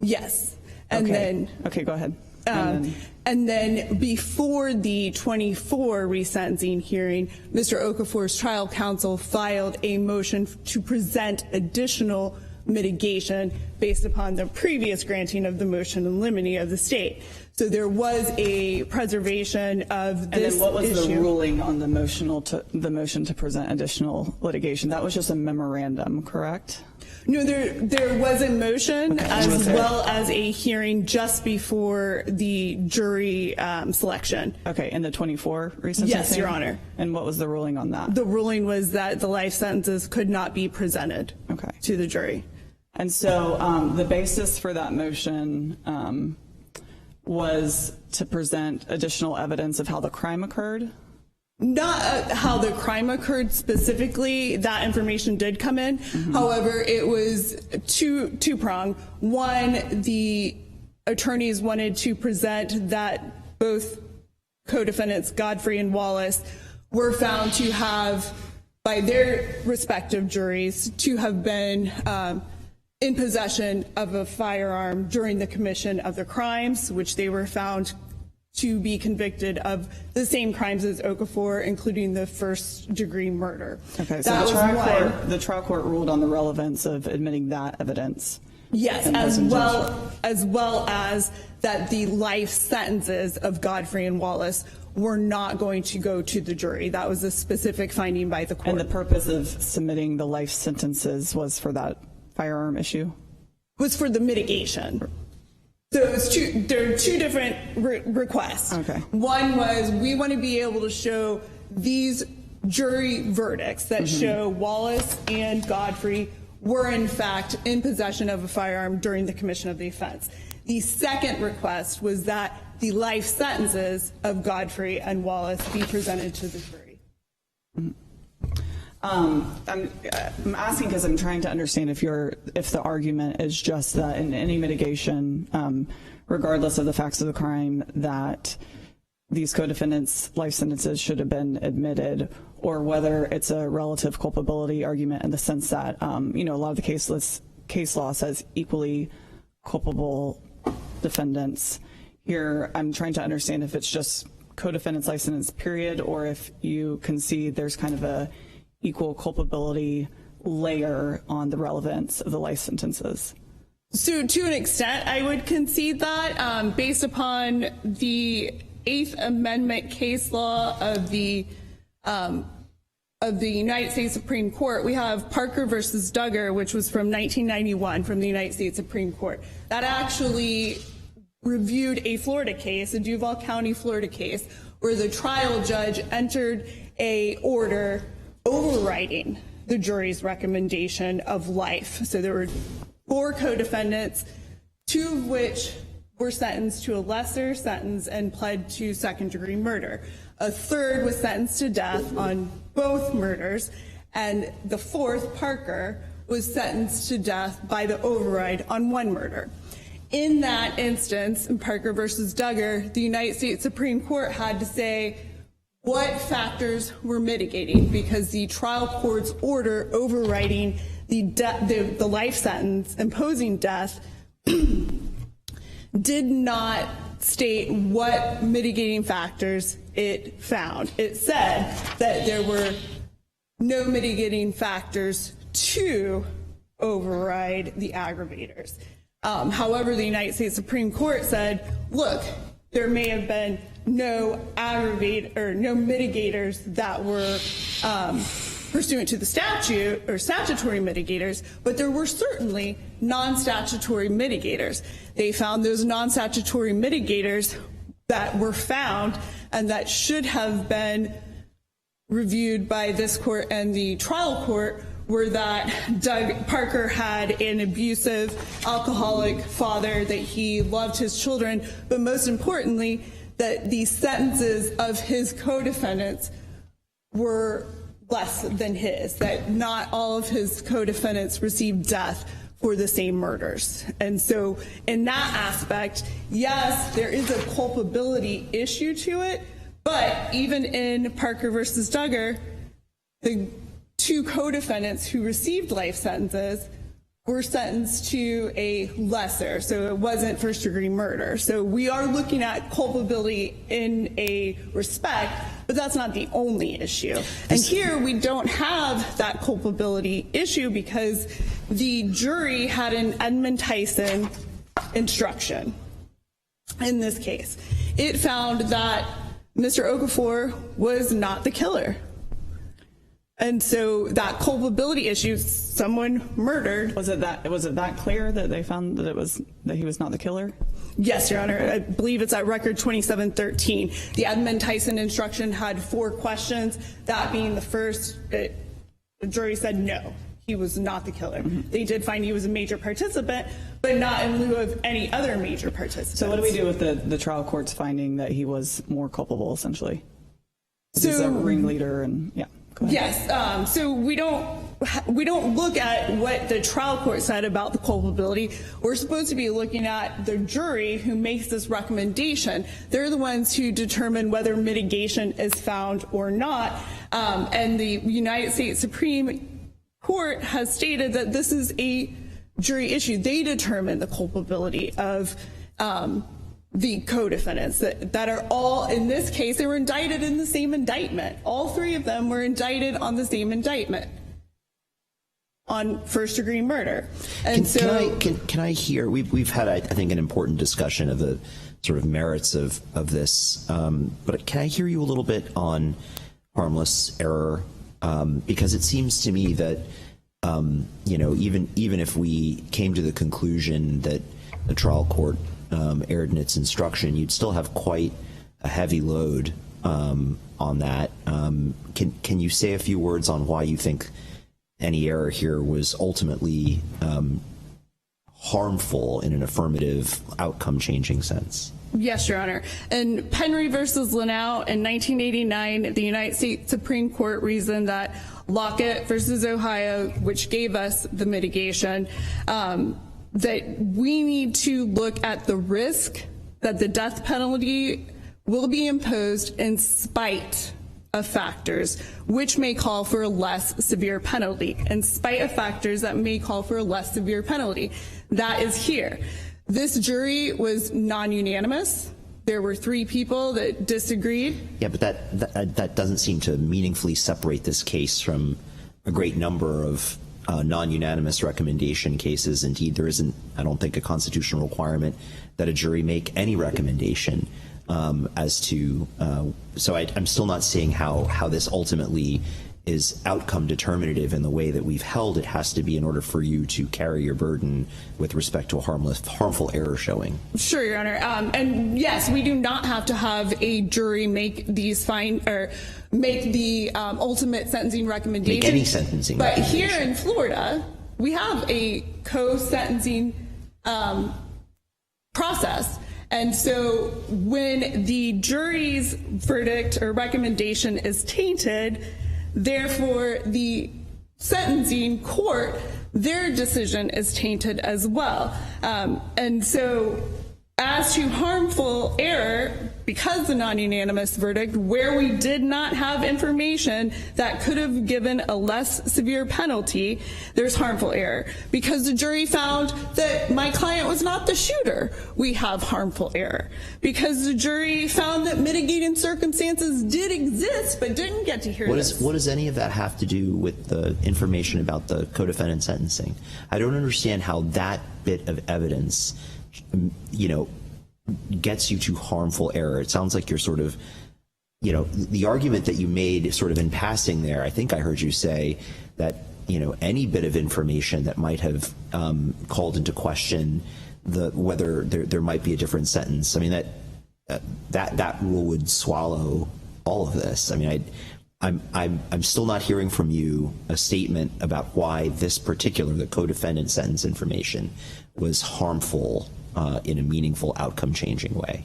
Yes. And okay. then... Okay, go ahead. And then before the 24 resentencing hearing, Mr. Okafor's trial counsel filed a motion to present additional mitigation based upon the previous granting of the motion in limine of the state. So there was a preservation of this issue. And then what was the ruling on the motion to present additional litigation? That was just a memorandum, correct? No, there was a motion as well as a hearing just before the jury selection. Okay, in the 24 resentencing? Yes, Your Honor. And what was the ruling on that? The ruling was that the life sentences could not be presented to the jury. And so the basis for that motion was to present additional evidence of how the crime occurred? Not how the crime occurred specifically. That information did come in. Mm-hmm. However, it was two-pronged. One, the attorneys wanted to present that both co-defendants, Godfrey and Wallace, were found to have, by their respective juries, to have been in possession of a firearm during the commission of the crimes, which they were found to be convicted of the same crimes as Okafor, including the first-degree murder. Okay, so the trial court ruled on the relevance of admitting that evidence. Yes, as well as that the life sentences of Godfrey and Wallace were not going to go to the jury. That was a specific finding by the court. And the purpose of submitting the life sentences was for that firearm issue? Was for the mitigation. So there are two different requests. Okay. One was, we want to be able to show these jury verdicts that show Wallace and Godfrey were in fact in possession of a firearm during the commission of the offense. The second request was that the life sentences of Godfrey and Wallace be presented to the jury. I'm asking because I'm trying to understand if the argument is just that in any mitigation, regardless of the facts of the crime, that these co-defendants' life sentences should have been admitted, or whether it's a relative culpability argument in the sense that a lot of the case law says equally culpable defendants. Here, I'm trying to understand if it's just co-defendants' life sentence period, or if you concede there's kind of a equal culpability layer on the relevance of the life sentences. So to an extent, I would concede that based upon the Eighth Amendment case law of the United States Supreme Court. We have Parker versus Duggar, which was from 1991 from the United States Supreme Court. That actually reviewed a Florida case, a Duval County, Florida case, where the trial judge entered a order overriding the jury's recommendation of life. So there were 4 co-defendants, 2 of which were sentenced to a lesser sentence and pled to second-degree murder. A third was sentenced to death on both murders, and the 4th, Parker, was sentenced to death by the override on 1 murder. In that instance, in Parker versus Duggar, the United States Supreme Court had to say what factors were mitigating, because the trial court's order overriding the life sentence imposing death did not state what mitigating factors it found. It said that there were no mitigating factors to override the aggravators. However, the United States Supreme Court said, look, there may have been no mitigators that were pursuant to the statute or statutory mitigators, but there were certainly non-statutory mitigators. They found those non-statutory mitigators that were found and that should have been reviewed by this court and the trial court were that Parker had an abusive, alcoholic father, that he loved his children, but most importantly, that the sentences of his co-defendants were less than his, that not all of his co-defendants received death for the same murders. And so in that aspect, yes, there is a culpability issue to it, but even in Parker versus Duggar, the 2 co-defendants who received life sentences were sentenced to a lesser, so it wasn't first-degree murder. So we are looking at culpability in a respect, but that's not the only issue. And here we don't have that culpability issue because the jury had an Edmund Tyson instruction in this case. It found that Mr. Okafor was not the killer. And so that culpability issue, someone murdered. Was it that clear that they found that he was not the killer? Yes, Your Honor. I believe it's at record 2713. The Edmund Tyson instruction had 4 questions. That being the first, the jury said no, he was not the killer. They did find he was a major participant, but not in lieu of any other major participants. So what do we do with the trial court's finding that he was more culpable, essentially? So, he's a ringleader and, yeah. Yes, so we don't look at what the trial court said about the culpability. We're supposed to be looking at the jury who makes this recommendation. They're the ones who determine whether mitigation is found or not. And the United States Supreme Court has stated that this is a jury issue. They determine the culpability of the co-defendants that are all, in this case, they were indicted in the same indictment. All three of them were indicted on the same indictment on first-degree murder. And can I hear? We've had, I think, an important discussion of the sort of merits of this, but can I hear you a little bit on harmless error? Because it seems to me that even if we came to the conclusion that the trial court erred in its instruction, you'd still have quite a heavy load on that. Can you say a few words on why you think any error here was ultimately harmful in an affirmative outcome-changing sense? Yes, Your Honor. In Penry versus Linnell in 1989, the United States Supreme Court reasoned that Lockett versus Ohio, which gave us the mitigation, that we need to look at the risk that the death penalty will be imposed in spite of factors which may call for a less severe penalty, in spite of factors that may call for a less severe penalty. That is here. This jury was non-unanimous. There were 3 people that disagreed. Yeah, but that doesn't seem to meaningfully separate this case from a great number of non-unanimous recommendation cases. Indeed, there isn't, I don't think, a constitutional requirement that a jury make any recommendation as to. So I'm still not seeing how this ultimately is outcome determinative in the way that we've held it has to be in order for you to carry your burden with respect to a harmful error showing. Sure, Your Honor. And yes, we do not have to have a jury make these make the ultimate sentencing recommendation. Make any sentencing recommendation. But here in Florida, we have a co-sentencing process. And so when the jury's verdict or recommendation is tainted, therefore the sentencing court, their decision is tainted as well. And so as to harmful error, because the non-unanimous verdict, where we did not have information that could have given a less severe penalty, there's harmful error. Because the jury found that my client was not the shooter, we have harmful error. Because the jury found that mitigating circumstances did exist but didn't get to hear this. What does any of that have to do with the information about the co-defendant sentencing? I don't understand how that bit of evidence, gets you to harmful error. It sounds like you're sort of, the argument that you made sort of in passing there, I think I heard you say that, any bit of information that might have called into question whether there might be a different sentence. I mean, that rule would swallow all of this. I mean, I'm still not hearing from you a statement about why this particular, the co-defendant sentence information, was harmful in a meaningful outcome-changing way.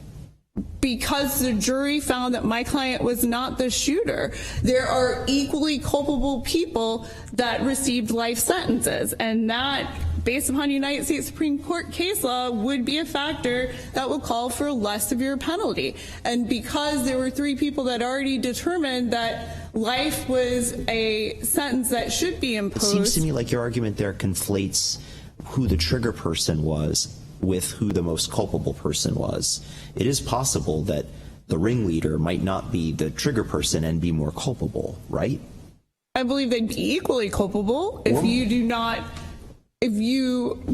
Because the jury found that my client was not the shooter. There are equally culpable people that received life sentences, and that, based upon United States Supreme Court case law, would be a factor that would call for a less severe penalty. And because there were 3 people that already determined that life was a sentence that should be imposed. It seems to me like your argument there conflates who the trigger person was with who the most culpable person was. It is possible that the ringleader might not be the trigger person and be more culpable, right? I believe they'd be equally culpable if you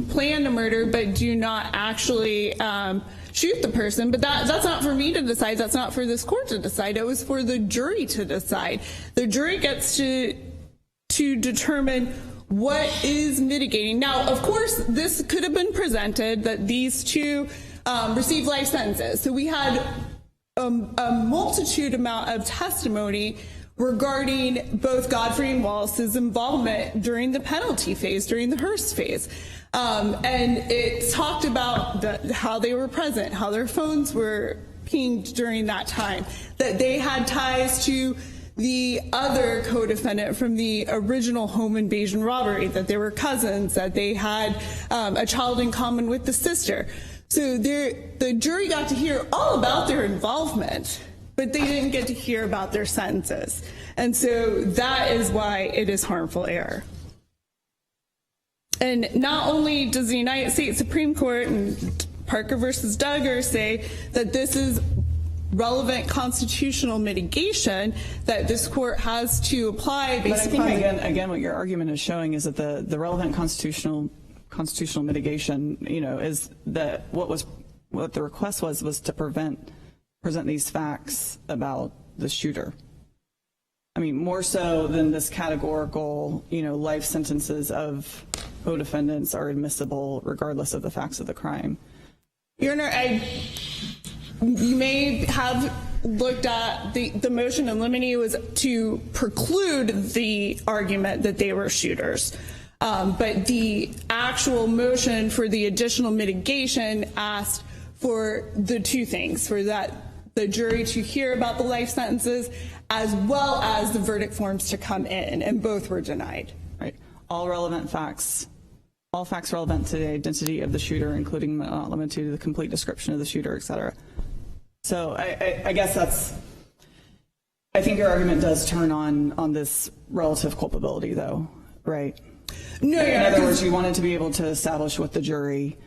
plan to murder but do not actually shoot the person. But that's not for me to decide. That's not for this court to decide. It was for the jury to decide. The jury gets to determine what is mitigating. Now, of course, this could have been presented that these 2 received life sentences. So we had a multitude amount of testimony regarding both Godfrey and Wallace's involvement during the penalty phase, during the Hearst phase. And it talked about how they were present, how their phones were pinged during that time, that they had ties to the other co-defendant from the original home invasion robbery, that they were cousins, that they had a child in common with the sister. So the jury got to hear all about their involvement, but they didn't get to hear about their sentences. And so that is why it is harmful error. And not only does the United States Supreme Court, and Parker versus Duggar say that this is relevant constitutional mitigation that this court has to apply But I based think upon again, what your argument is showing is that the relevant constitutional mitigation, is that what the request was to present these facts about the shooter. I mean, more so than this categorical, life sentences of co-defendants are admissible regardless of the facts of the crime. Your Honor, you may have looked at the motion in limine was to preclude the argument that they were shooters. But the actual motion for the additional mitigation asked for the two things, for the jury to hear about the life sentences as well as the verdict forms to come in, and both were denied. Right. All facts relevant to the identity of the shooter, including but not limited to the complete description of the shooter, et cetera. So I guess I think your argument does turn on this relative culpability, though, right? No, in other words, you wanted to be able to establish with the jury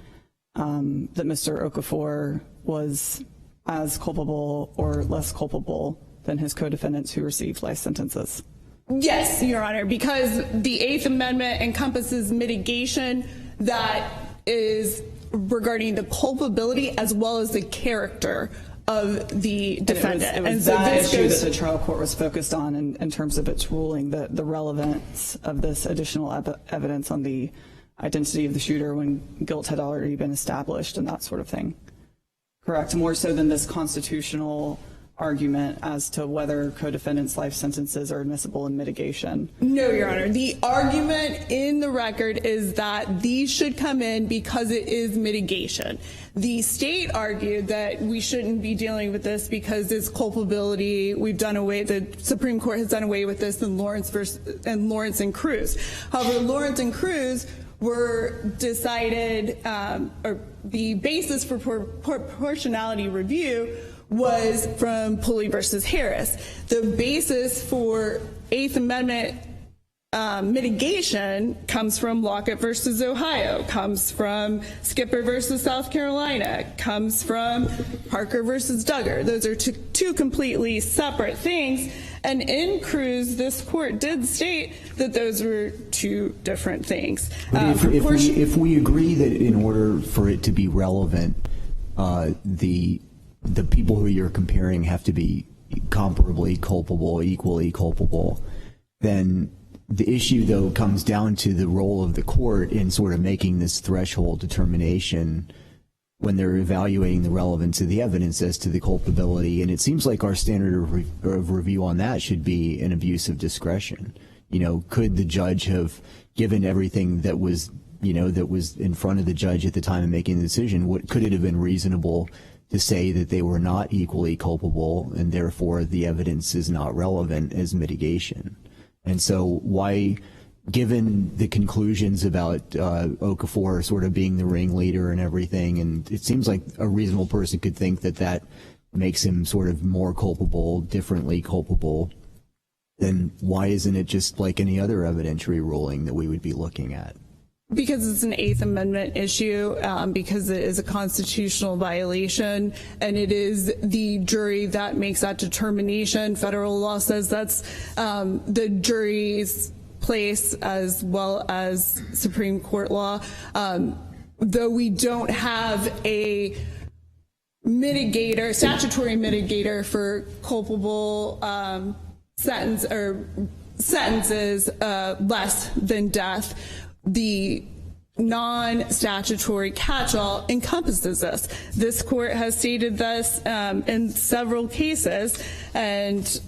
that Mr. Okafor was as culpable or less culpable than his co-defendants who received life sentences. Yes, Your Honor, because the Eighth Amendment encompasses mitigation that is regarding the culpability as well as the character of the defendant. It was that issue that the trial court was focused on in terms of its ruling, the relevance of this additional evidence on the identity of the shooter when guilt had already been established and that sort of thing. Correct. More so than this constitutional argument as to whether co-defendants' life sentences are admissible in mitigation. No, Your Honor. The argument in the record is that these should come in because it is mitigation. The state argued that we shouldn't be dealing with this because it's culpability. The Supreme Court has done away with this in Lawrence and Cruz. However, Lawrence and Cruz were decided, or the basis for proportionality review was from Pulley versus Harris. The basis for Eighth Amendment mitigation comes from Lockett versus Ohio, comes from Skipper versus South Carolina, comes from Parker versus Duggar. Those are two completely separate things. And in Cruz, this court did state that those were two different things. If we agree that in order for it to be relevant, the people who you're comparing have to be comparably culpable, equally culpable, then the issue, though, comes down to the role of the court in sort of making this threshold determination when they're evaluating the relevance of the evidence as to the culpability. And it seems like our standard of review on that should be an abuse of discretion. Could the judge have given everything that was in front of the judge at the time of making the decision? Could it have been reasonable to say that they were not equally culpable and therefore the evidence is not relevant as mitigation? And so why, given the conclusions about Okafor sort of being the ringleader and everything, and it seems like a reasonable person could think that makes him sort of more culpable, differently culpable, then why isn't it just like any other evidentiary ruling that we would be looking at? Because it's an Eighth Amendment issue, because it is a constitutional violation, and it is the jury that makes that determination. Federal law says that's the jury's place as well as Supreme Court law. Though we don't have a statutory mitigator for culpable sentences less than death, the non-statutory catch-all encompasses this. This court has stated this in several cases, and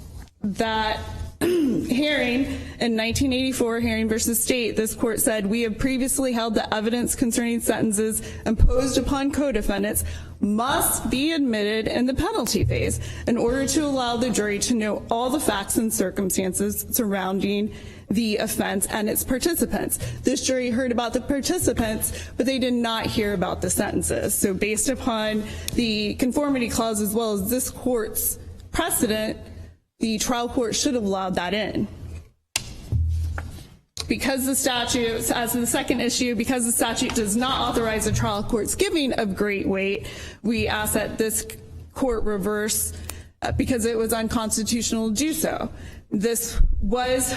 that hearing in 1984, Herring versus State, this court said, "We have previously held that evidence concerning sentences imposed upon co-defendants must be admitted in the penalty phase in order to allow the jury to know all the facts and circumstances surrounding the offense and its participants." This jury heard about the participants, but they did not hear about the sentences. So based upon the conformity clause as well as this court's precedent, the trial court should have allowed that in. because the statute, as in the second issue, because the statute does not authorize the trial court's giving of great weight, we ask that this court reverse because it was unconstitutional to do so. This was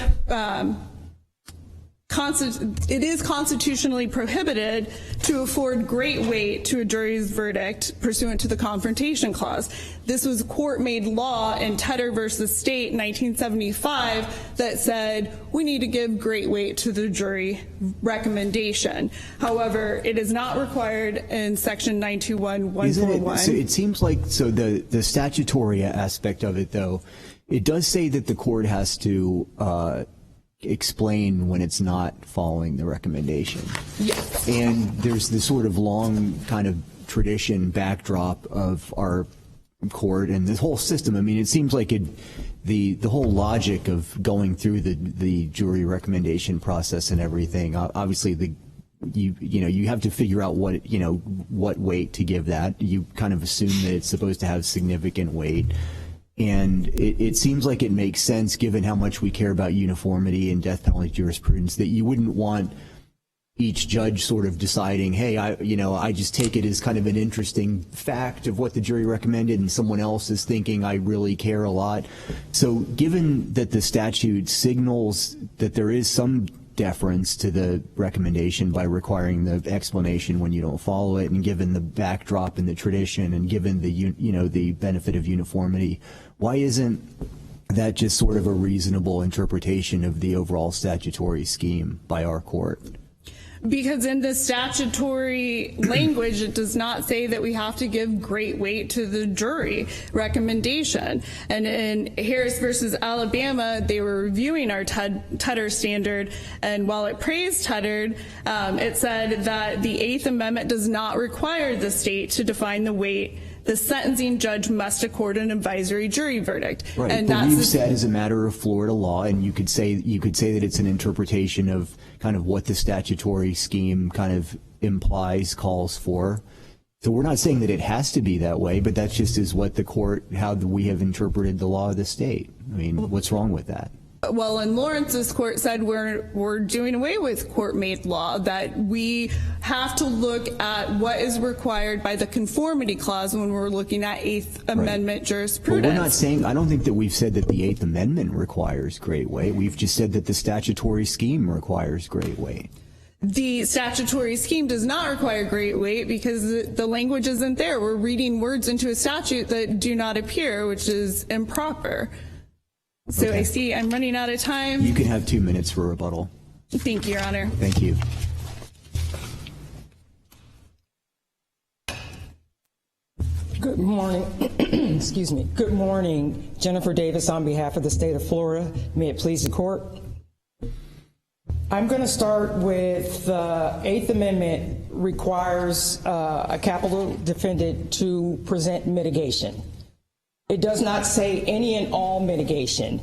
it is constitutionally prohibited to afford great weight to a jury's verdict pursuant to the Confrontation Clause. This was court-made law in Tedder versus State in 1975 that said we need to give great weight to the jury recommendation. However, it is not required in Section 921-141. So it seems like, so the statutory aspect of it, though, it does say that the court has to explain when it's not following the recommendation. Yes. And there's this sort of long kind of tradition backdrop of our court and this whole system. I mean, it seems like the whole logic of going through the jury recommendation process and everything, obviously you have to figure out what weight to give that. You kind of assume that it's supposed to have significant weight. And it seems like it makes sense, given how much we care about uniformity in death penalty jurisprudence, that you wouldn't want each judge sort of deciding, hey, I just take it as kind of an interesting fact of what the jury recommended, and someone else is thinking I really care a lot. So given that the statute signals that there is some deference to the recommendation by requiring the explanation when you don't follow it, and given the backdrop and the tradition, and given the benefit of uniformity, why isn't that just sort of a reasonable interpretation of the overall statutory scheme by our court? Because in the statutory language, it does not say that we have to give great weight to the jury recommendation. And in Harris versus Alabama, they were reviewing our Tedder standard, and while it praised Tedder, it said that the Eighth Amendment does not require the state to define the weight the sentencing judge must accord an advisory jury verdict. Right, and but we've said as a matter of Florida law, and you could say that it's an interpretation of kind of what the statutory scheme kind of implies, calls for. So we're not saying that it has to be that way, but that just is what the court, how we have interpreted the law of the state. I mean, what's wrong with that? Well, in Lawrence's court said we're doing away with court-made law, that we have to look at what is required by the conformity clause when we're looking at Eighth Amendment jurisprudence. But we're not saying, I don't think that we've said that the Eighth Amendment requires great weight. We've just said that the statutory scheme requires great weight. The statutory scheme does not require great weight because the language isn't there. We're reading words into a statute that do not appear, which is improper. So okay. I see I'm running out of time. You can have 2 minutes for rebuttal. Thank you, Your Honor. Thank you. Good morning. Excuse me. Good morning. Jennifer Davis on behalf of the state of Florida. May it please the court. I'm going to start with the Eighth Amendment requires a capital defendant to present mitigation. It does not say any and all mitigation.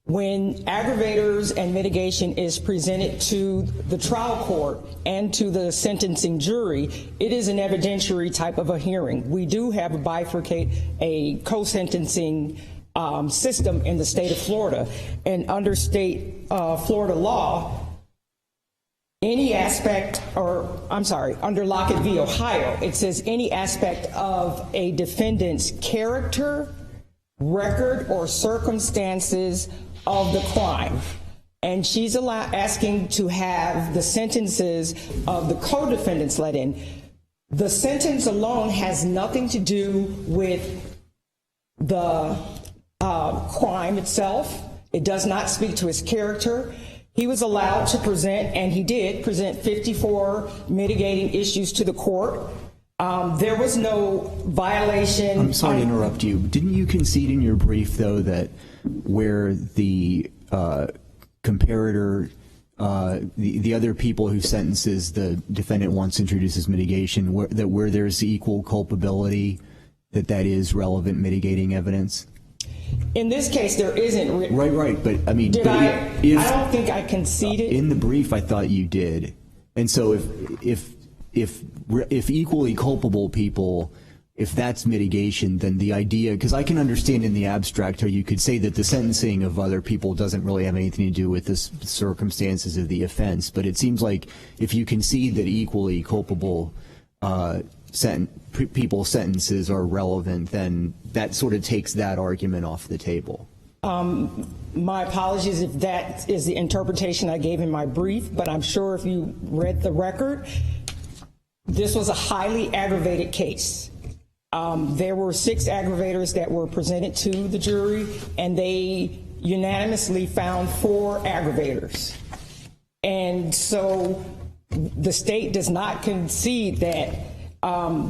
When aggravators and mitigation is presented to the trial court and to the sentencing jury, it is an evidentiary type of a hearing. We do have a co-sentencing system in the state of Florida, and under state Florida law, any aspect, under Lockett v. Ohio, it says any aspect of a defendant's character, record, or circumstances of the crime. And she's asking to have the sentences of the co-defendants let in. The sentence alone has nothing to do with the crime itself. It does not speak to his character. He was allowed to present, and he did present 54 mitigating issues to the court. There was no violation. I'm sorry to interrupt you. Didn't you concede in your brief, though, that where the comparator, the other people who sentences the defendant wants to introduce as mitigation, where there's equal culpability, that is relevant mitigating evidence? In this case, there isn't. Right. But I mean, I don't think I conceded. In the brief, I thought you did. And so if equally culpable people if that's mitigation, then the idea, because I can understand in the abstract how you could say that the sentencing of other people doesn't really have anything to do with the circumstances of the offense, but it seems like if you concede that equally culpable people's sentences are relevant, then that sort of takes that argument off the table. My apologies if that is the interpretation I gave in my brief, but I'm sure if you read the record, this was a highly aggravated case. There were 6 aggravators that were presented to the jury, and they unanimously found 4 aggravators. And so the state does not concede that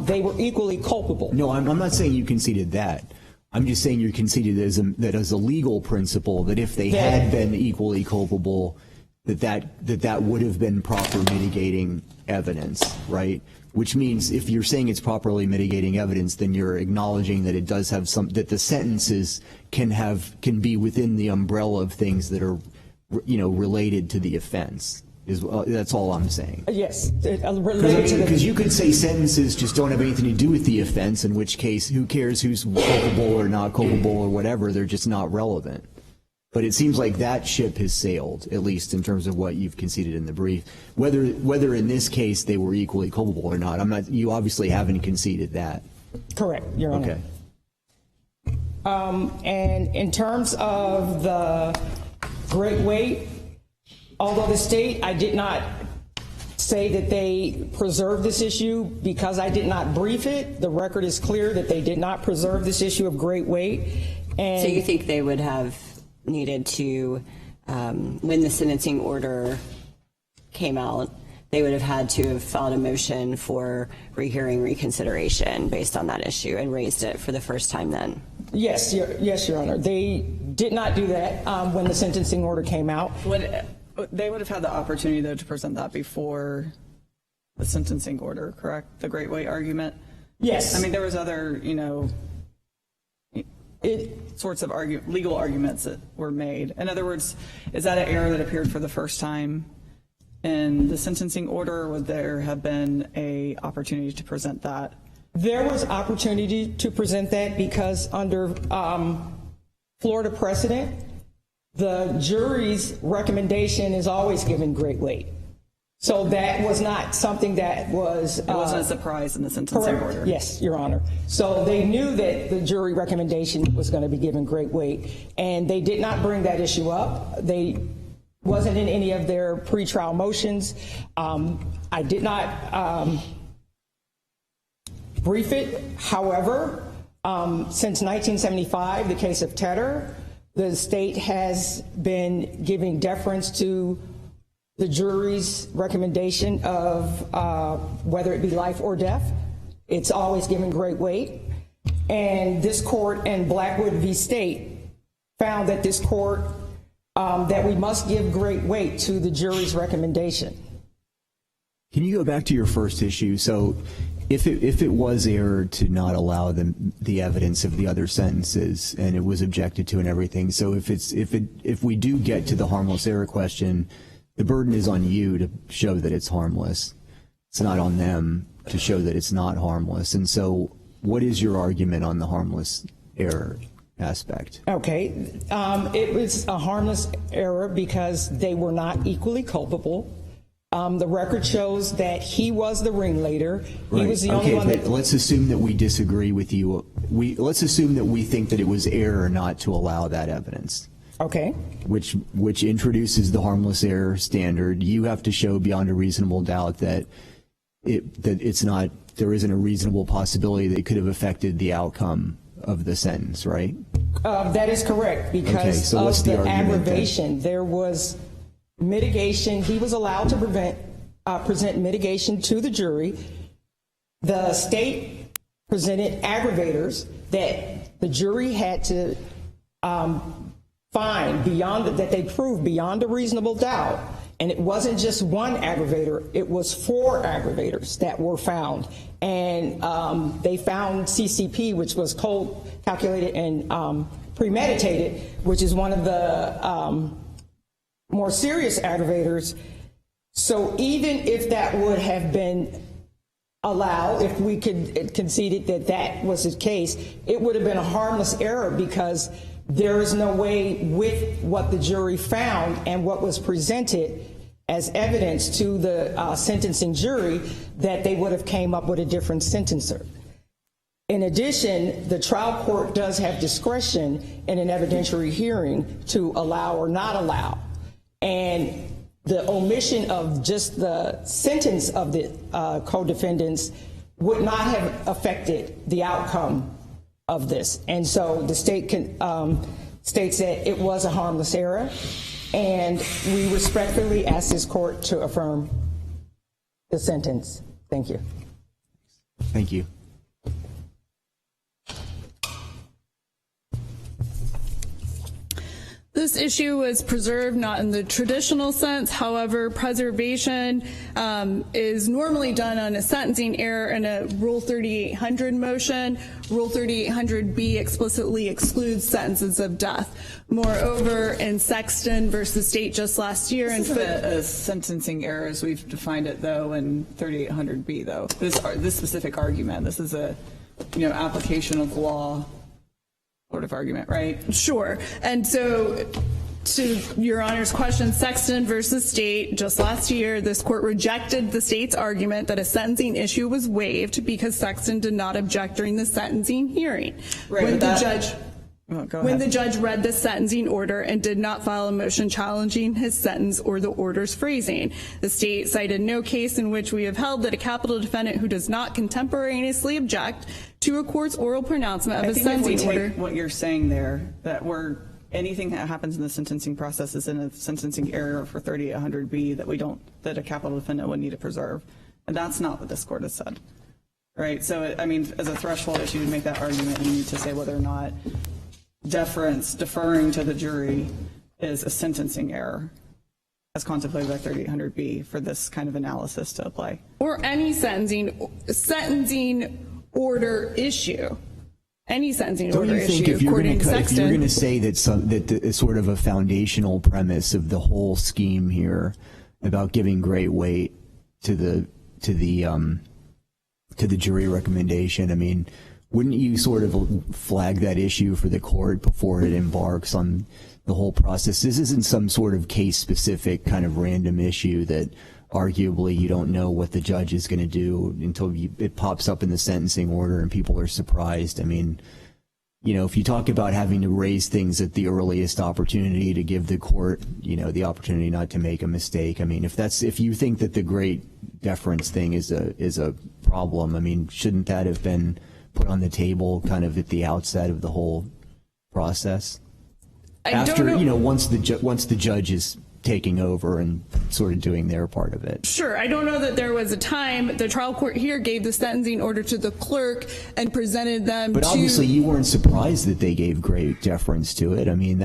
they were equally culpable. No, I'm not saying you conceded that. I'm just saying you conceded that as a legal principle, that if they had been equally culpable, that would have been proper mitigating evidence, right? Which means if you're saying it's properly mitigating evidence, then you're acknowledging that it does have that the sentences can be within the umbrella of things that are, related to the offense. That's all I'm saying. Yes, because you could say sentences just don't have anything to do with the offense, in which case, who cares who's culpable or not culpable or whatever? They're just not relevant. But it seems like that ship has sailed, at least in terms of what you've conceded in the brief. Whether in this case they were equally culpable or not, you obviously haven't conceded that. Correct, Your Honor. Okay. And in terms of the great weight, although the state, I did not say that they preserved this issue because I did not brief it. The record is clear that they did not preserve this issue of great weight. And so you think they would have needed to, when the sentencing order came out, they would have had to have filed a motion for rehearing reconsideration based on that issue and raised it for the first time then? Yes, Your Honor. They did not do that when the sentencing order came out. They would have had the opportunity, though, to present that before the sentencing order, correct? The great weight argument? Yes. I mean, there was other, sorts of legal arguments that were made. In other words, is that an error that appeared for the first time in the sentencing order, or would there have been a opportunity to present that? There was opportunity to present that because under Florida precedent, the jury's recommendation is always given great weight. So that was not something that was... It wasn't a surprise in the sentencing order. Yes, Your Honor. So they knew that the jury recommendation was going to be given great weight, and they did not bring that issue up. They wasn't in any of their pretrial motions. I did not brief it. However, since 1975, the case of Tedder, the state has been giving deference to the jury's recommendation of whether it be life or death. It's always given great weight. And this court in Blackwood v. State found that this court, that we must give great weight to the jury's recommendation. Can you go back to your first issue? So if it was error to not allow the evidence of the other sentences and it was objected to and everything, so if we do get to the harmless error question, the burden is on you to show that it's harmless. It's not on them to show that it's not harmless. And so what is your argument on the harmless error aspect? Okay. It was a harmless error because they were not equally culpable. The record shows that he was the ringleader. Right. He was the only one that... Let's assume that we disagree with you. Let's assume that we think that it was error not to allow that evidence. Okay. Which introduces the harmless error standard. You have to show beyond a reasonable doubt that it's not, there isn't a reasonable possibility that it could have affected the outcome of the sentence, right? That is correct because of the aggravation. There was mitigation. He was allowed to present mitigation to the jury. The state presented aggravators that the jury had to find that they proved beyond a reasonable doubt. And it wasn't just one aggravator, it was 4 aggravators that were found. And they found CCP, which was cold calculated and premeditated, which is one of the more serious aggravators. So even if that would have been allow, if we could conceded that that was the case, it would have been a harmless error because there is no way with what the jury found and what was presented as evidence to the sentencing jury that they would have came up with a different sentencer. In addition, the trial court does have discretion in an evidentiary hearing to allow or not allow. And the omission of just the sentence of the co-defendants would not have affected the outcome of this. And so the state states that it was a harmless error, and we respectfully ask this court to affirm the sentence. Thank you. Thank you. This issue was preserved not in the traditional sense. However, preservation is normally done on a sentencing error in a Rule 3800 motion. Rule 3800B explicitly excludes sentences of death. Moreover, in Sexton versus State just last year, This isn't a sentencing error as we've defined it, though, in 3800B, though. This specific argument, this is a application of law sort of argument, right? Sure. And so, to Your Honor's question, Sexton versus State, just last year, this court rejected the state's argument that a sentencing issue was waived because Sexton did not object during the sentencing hearing. Right, when the judge read the sentencing order and did not file a motion challenging his sentence or the order's phrasing. The state cited no case in which we have held that a capital defendant who does not contemporaneously object to a court's oral pronouncement of a sentencing order. What you're saying there, that anything that happens in the sentencing process is in a sentencing error for 3800B that a capital defendant would need to preserve. And that's not what this court has said, right? So, I mean, as a threshold issue to make that argument, you need to say whether or not deferring to the jury is a sentencing error as contemplated by 3800B for this kind of analysis to apply. Or any sentencing order issue. Any sentencing order issue, according to Sexton. If you're going to say that that sort of a foundational premise of the whole scheme here about giving great weight to the jury recommendation, I mean, wouldn't you sort of flag that issue for the court before it embarks on the whole process? This isn't some sort of case-specific kind of random issue that arguably you don't know what the judge is going to do until it pops up in the sentencing order and people are surprised. I mean, if you talk about having to raise things at the earliest opportunity to give the court, the opportunity not to make a mistake. I mean, if you think that the great deference thing is a problem, I mean, shouldn't that have been put on the table kind of at the outset of the whole process? Once the judge is taking over and sort of doing their part of it. Sure. I don't know that there was a time. The trial court here gave the sentencing order to the clerk and presented them But obviously you weren't surprised that they gave great deference to it. I mean,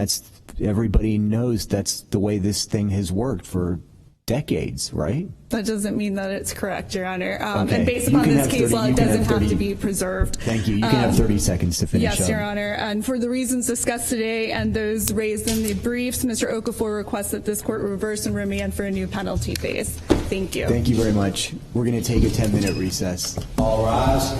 everybody knows that's the way this thing has worked for decades, right? That doesn't mean that it's correct, Your Honor. Okay. And based upon this case law, it doesn't have to be preserved. Thank you. You can have 30 seconds to finish up. Yes, Your Honor. And for the reasons discussed today and those raised in the briefs, Mr. Okafor requests that this court reverse and remand for a new penalty phase. Thank you. Thank you very much. We're going to take a 10-minute recess. All rise.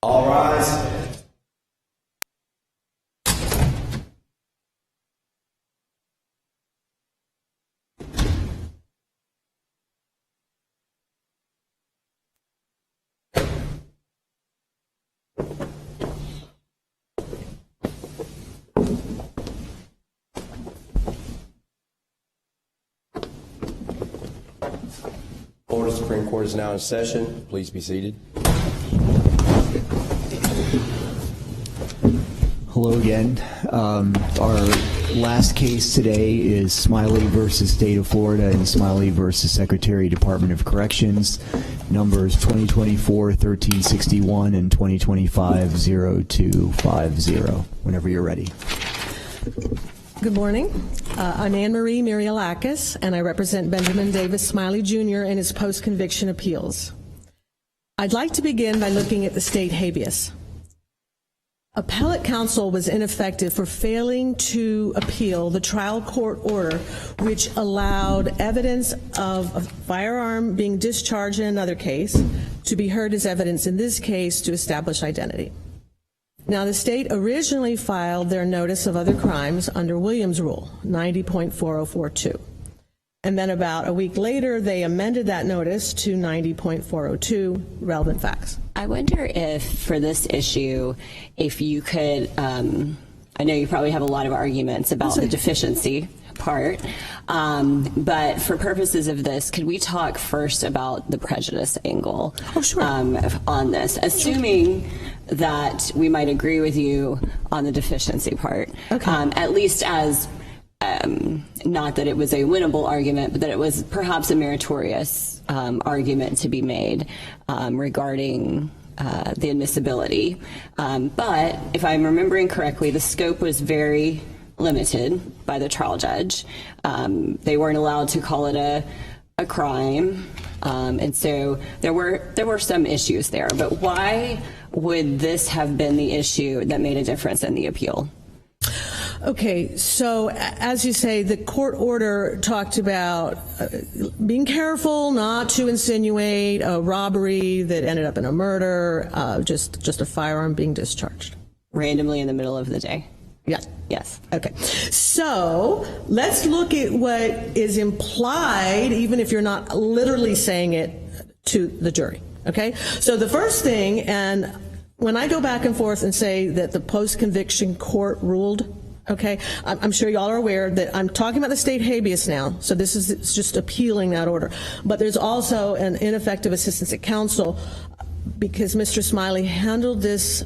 All rise. Florida Supreme Court is now in session. Please be seated. Hello again. Our last case today is Smiley versus State of Florida and Smiley versus Secretary, Department of Corrections, numbers 2024-1361 and 2025-0250. Whenever you're ready. Good morning. I'm Anne Marie Mirialakis, and I represent Benjamin Davis Smiley Jr. in his post-conviction appeals. I'd like to begin by looking at the state habeas. Appellate counsel was ineffective for failing to appeal the trial court order which allowed evidence of a firearm being discharged in another case to be heard as evidence in this case to establish identity. Now, the state originally filed their notice of other crimes under Williams Rule 90.4042. And then about a week later, they amended that notice to 90.402, relevant facts. I wonder if, for this issue, if you could, I know you probably have a lot of arguments about the deficiency part, but for purposes of this, could we talk first about the prejudice angle on this, assuming that we might agree with you on the deficiency part, at least as not that it was a winnable argument, but that it was perhaps a meritorious argument to be made regarding the admissibility. But if I'm remembering correctly, the scope was very limited by the trial judge. They weren't allowed to call it a crime, and so there were some issues there. But why would this have been the issue that made a difference in the appeal? Okay, so as you say, the court order talked about being careful not to insinuate a robbery that ended up in a murder, just a firearm being discharged. Randomly in the middle of the day. Yeah. Yes. Okay. So let's look at what is implied, even if you're not literally saying it to the jury. Okay? So the first thing, and when I go back and forth and say that the post-conviction court ruled, okay, I'm sure y'all are aware that I'm talking about the state habeas now, so this is it's just appealing that order. But there's also an ineffective assistance at counsel because Mr. Smiley handled this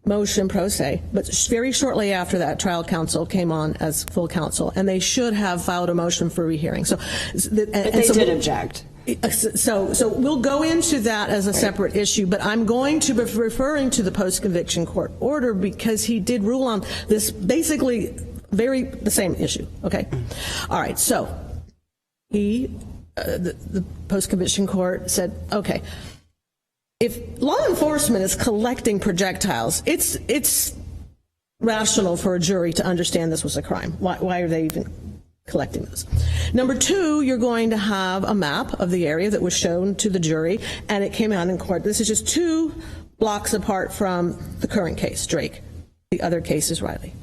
motion pro se, but very shortly after that, trial counsel came on as full counsel, and they should have filed a motion for rehearing. So, they did object. So we'll go into that as a separate issue, but I'm going to be referring to the post-conviction court order because he did rule on this basically the same issue. Okay. All right. So the post-conviction court said, okay, if law enforcement is collecting projectiles, it's rational for a jury to understand this was a crime. Why are they even collecting those? Number two, you're going to have a map of the area that was shown to the jury, and it came out in court. This is just 2 blocks apart from the current case, Drake. The other case is Riley.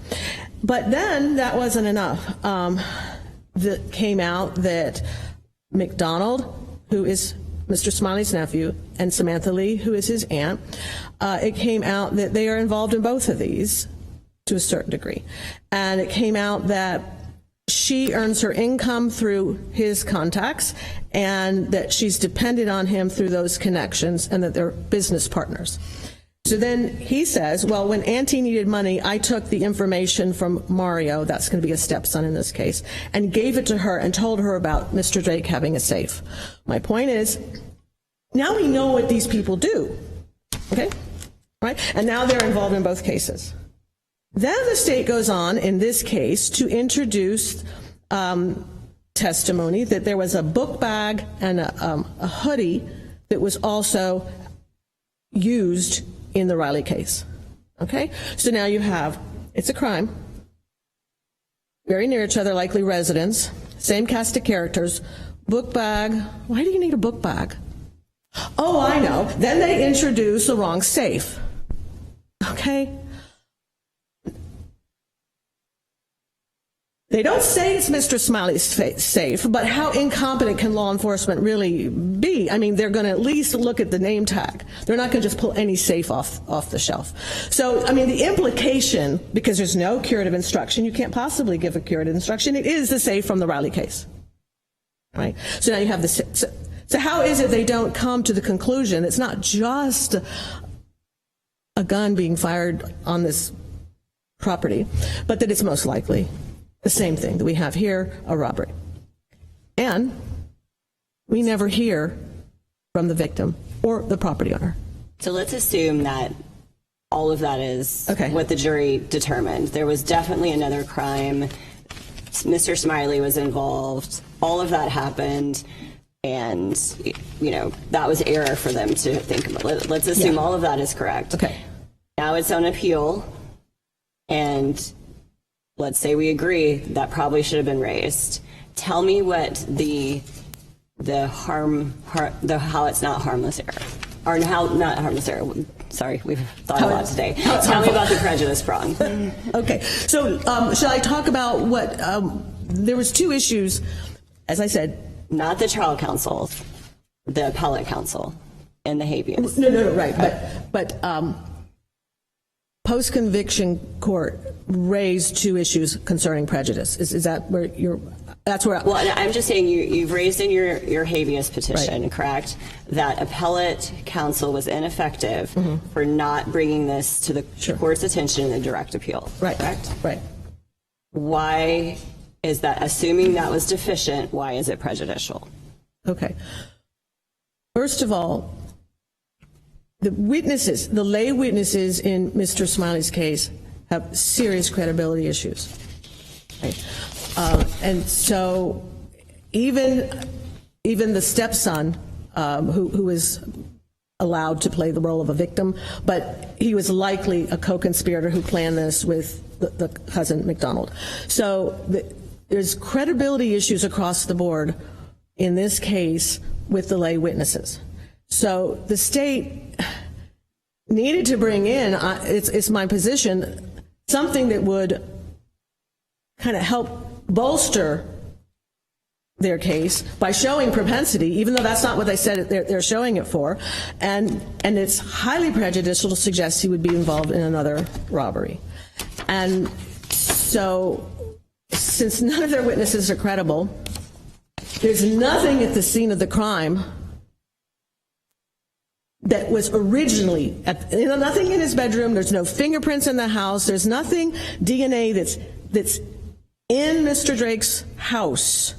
But then that wasn't enough. That came out that McDonald, who is Mr. Smiley's nephew, and Samantha Lee, who is his aunt, it came out that they are involved in both of these to a certain degree. And it came out that she earns her income through his contacts and that she's dependent on him through those connections and that they're business partners. So then he says, well, when Auntie needed money, I took the information from Mario, that's going to be a stepson in this case, and gave it to her and told her about Mr. Drake having a safe. My point is, now we know what these people do, okay? Right? And now they're involved in both cases. Then the state goes on, in this case, to introduce testimony that there was a book bag and a hoodie that was also used in the Riley case. Okay? So now you have, it's a crime, very near each other, likely residents, same cast of characters, book bag. Why do you need a book bag? Oh, I know. Then they introduce the wrong safe. Okay? They don't say it's Mr. Smiley's safe, but how incompetent can law enforcement really be? I mean, they're going to at least look at the name tag. They're not going to just pull any safe off the shelf. So, I mean, the implication, because there's no curative instruction, you can't possibly give a curative instruction, it is the safe from the Riley case. Right? So now you have this. So how is it they don't come to the conclusion it's not just a gun being fired on this property, but that it's most likely the same thing that we have here, a robbery. And we never hear from the victim or the property owner. So let's assume that all of that is what the jury determined. There was definitely another crime. Mr. Smiley was involved. All of that happened. And, you know, that was error for them to think about. Let's assume all of that is correct. Okay. Now it's on appeal. And let's say we agree that probably should have been raised. Tell me what how it's not harmless error, or how not harmless error. Sorry, we've thought a lot today. Tell me about the prejudice prong. Okay, so shall I talk about what there was 2 issues, as I said. Not the trial counsel, the appellate counsel, and the habeas. No, right, but post-conviction court raised 2 issues concerning prejudice. Is that where you're? That's where. Well, I'm just saying you've raised in your habeas petition, correct, that appellate counsel was ineffective for not bringing this to the court's attention in a direct appeal. Right. Correct. Right. Why is that? Assuming that was deficient, why is it prejudicial? Okay. First of all, the witnesses, the lay witnesses in Mr. Smiley's case have serious credibility issues. Right? And so even the stepson, who was allowed to play the role of a victim, but he was likely a co-conspirator who planned this with the cousin McDonald. So there's credibility issues across the board in this case with the lay witnesses. So the state needed to bring in, it's my position, something that would kind of help bolster their case by showing propensity, even though that's not what they said they're showing it for, and it's highly prejudicial to suggest he would be involved in another robbery. And so, since none of their witnesses are credible, there's nothing at the scene of the crime that was originally, nothing in his bedroom, there's no fingerprints in the house, there's nothing DNA that's in Mr. Drake's house.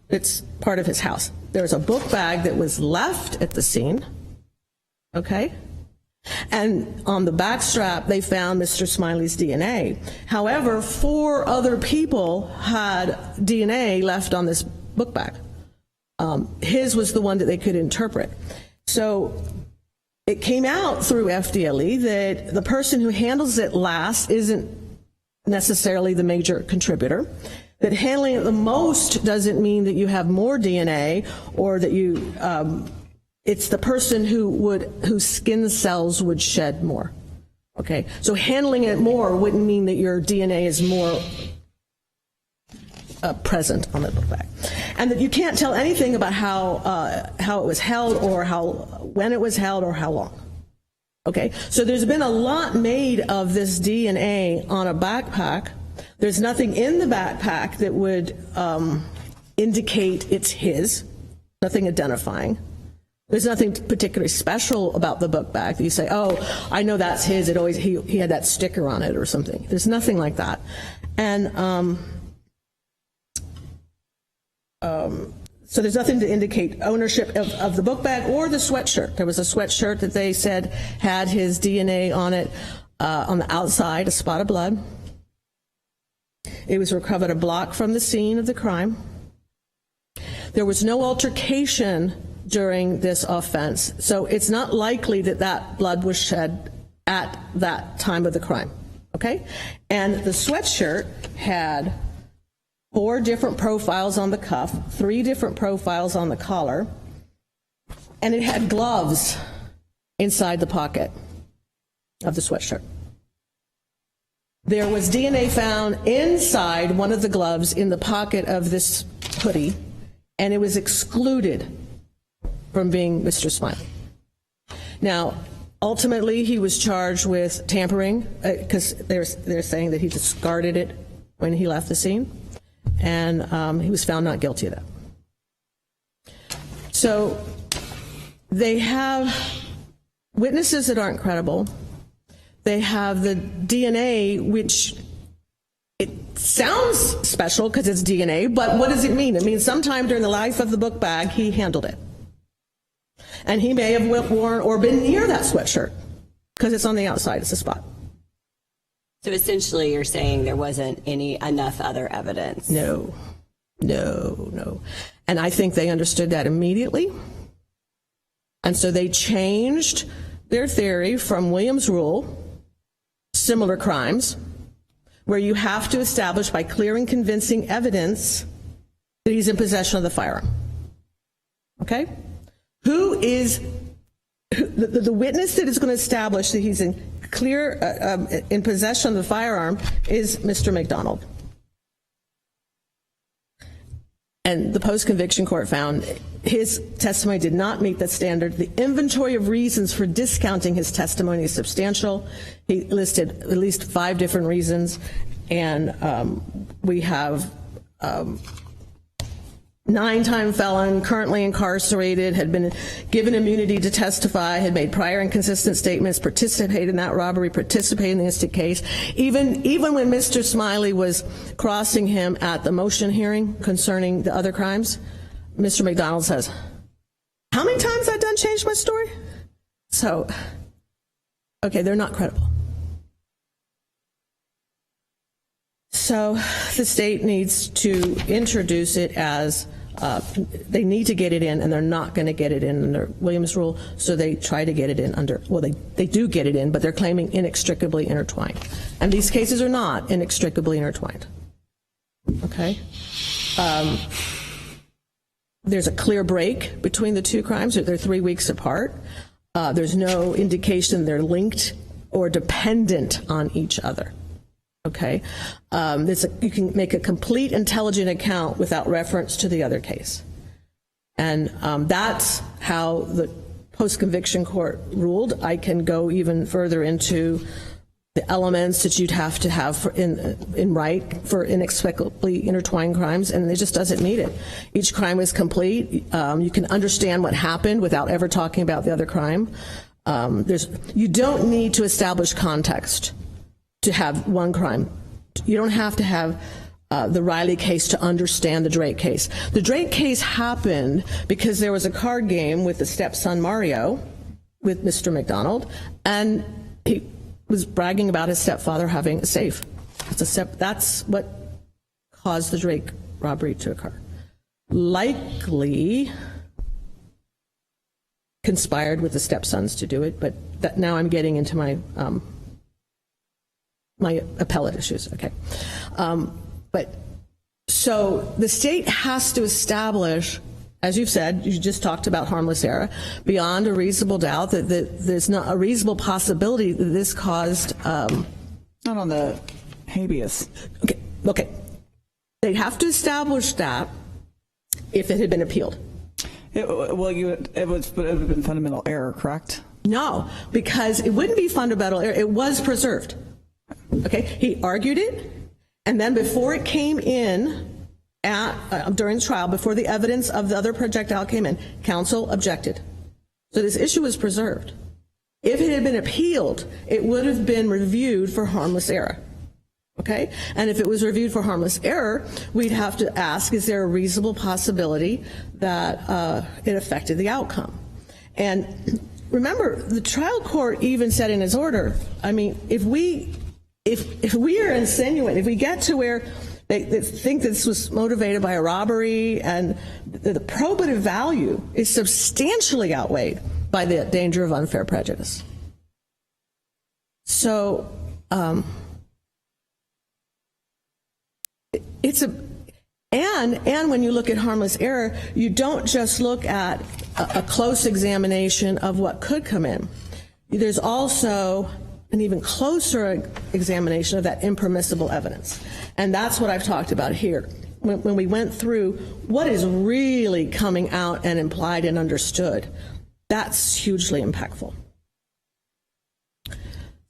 It's part of his house. There's a book bag that was left at the scene, okay? And on the back strap, they found Mr. Smiley's DNA. However, 4 other people had DNA left on this book bag. His was the one that they could interpret. So it came out through FDLE that the person who handles it last isn't necessarily the major contributor. That handling it the most doesn't mean that you have more DNA or that you, it's the person whose skin cells would shed more. Okay, so handling it more wouldn't mean that your DNA is more present on the book bag. And that you can't tell anything about how it was held or when it was held or how long. Okay, so there's been a lot made of this DNA on a backpack. There's nothing in the backpack that would indicate it's his, nothing identifying. There's nothing particularly special about the book bag that you say, oh, I know that's his. It always he had that sticker on it or something. There's nothing like that. And so there's nothing to indicate ownership of the book bag or the sweatshirt. There was a sweatshirt that they said had his DNA on it on the outside, a spot of blood. It was recovered a block from the scene of the crime. There was no altercation during this offense, so it's not likely that that blood was shed at that time of the crime, okay? And the sweatshirt had 4 different profiles on the cuff, 3 different profiles on the collar, and it had gloves inside the pocket of the sweatshirt. There was DNA found inside one of the gloves in the pocket of this hoodie, and it was excluded from being Mr. Smiley. Now, ultimately, he was charged with tampering because they're saying that he discarded it when he left the scene, and he was found not guilty of that. So they have witnesses that aren't credible. They have the DNA, which it sounds special because it's DNA, but what does it mean? It means sometime during the life of the book bag, he handled it. And he may have worn or been near that sweatshirt because it's on the outside, it's a spot. So essentially you're saying there wasn't enough other evidence? No. And I think they understood that immediately. And so they changed their theory from Williams' rule, similar crimes, where you have to establish by clear and convincing evidence that he's in possession of the firearm. Okay? Who is the witness that is going to establish that he's in possession of the firearm is Mr. McDonald. And the post-conviction court found his testimony did not meet that standard. The inventory of reasons for discounting his testimony is substantial. He listed at least 5 different reasons, and we have 9-time felon, currently incarcerated, had been given immunity to testify, had made prior inconsistent statements, participated in that robbery, participated in the instant case. Even when Mr. Smiley was crossing him at the motion hearing concerning the other crimes, Mr. McDonald says, how many times I done changed my story? So, okay, they're not credible. So the state needs to introduce it as they need to get it in, and they're not going to get it in under Williams rule, so they try to get it in under, well, they do get it in, but they're claiming inextricably intertwined. And these cases are not inextricably intertwined. Okay? There's a clear break between the two crimes. They're 3 weeks apart. There's no indication they're linked or dependent on each other. Okay? You can make a complete intelligent account without reference to the other case. And that's how the post-conviction court ruled. I can go even further into the elements that you'd have to have in right for inexplicably intertwined crimes, and it just doesn't need it. Each crime is complete. You can understand what happened without ever talking about the other crime. You don't need to establish context to have one crime. You don't have to have the Riley case to understand the Drake case. The Drake case happened because there was a card game with the stepson Mario, with Mr. McDonald, and he was bragging about his stepfather having a safe. That's what caused the Drake robbery to occur. Likely conspired with the stepsons to do it, but now I'm getting into my my appellate issues. Okay, but so the state has to establish, as you've said, you just talked about harmless error, beyond a reasonable doubt that there's not a reasonable possibility that this caused. Not on the habeas. Okay. They'd have to establish that if it had been appealed. It would have been fundamental error, correct? No, because it wouldn't be fundamental error. It was preserved. Okay, he argued it, and then before it came in. During the trial, before the evidence of the other projectile came in, counsel objected. So this issue was preserved. If it had been appealed, it would have been reviewed for harmless error. Okay? And if it was reviewed for harmless error, we'd have to ask, is there a reasonable possibility that it affected the outcome? And remember, the trial court even said in his order, I mean, if we are insinuating, if we get to where they think this was motivated by a robbery, and the probative value is substantially outweighed by the danger of unfair prejudice. So and when you look at harmless error, you don't just look at a close examination of what could come in. There's also an even closer examination of that impermissible evidence. And that's what I've talked about here. When we went through what is really coming out and implied and understood, that's hugely impactful.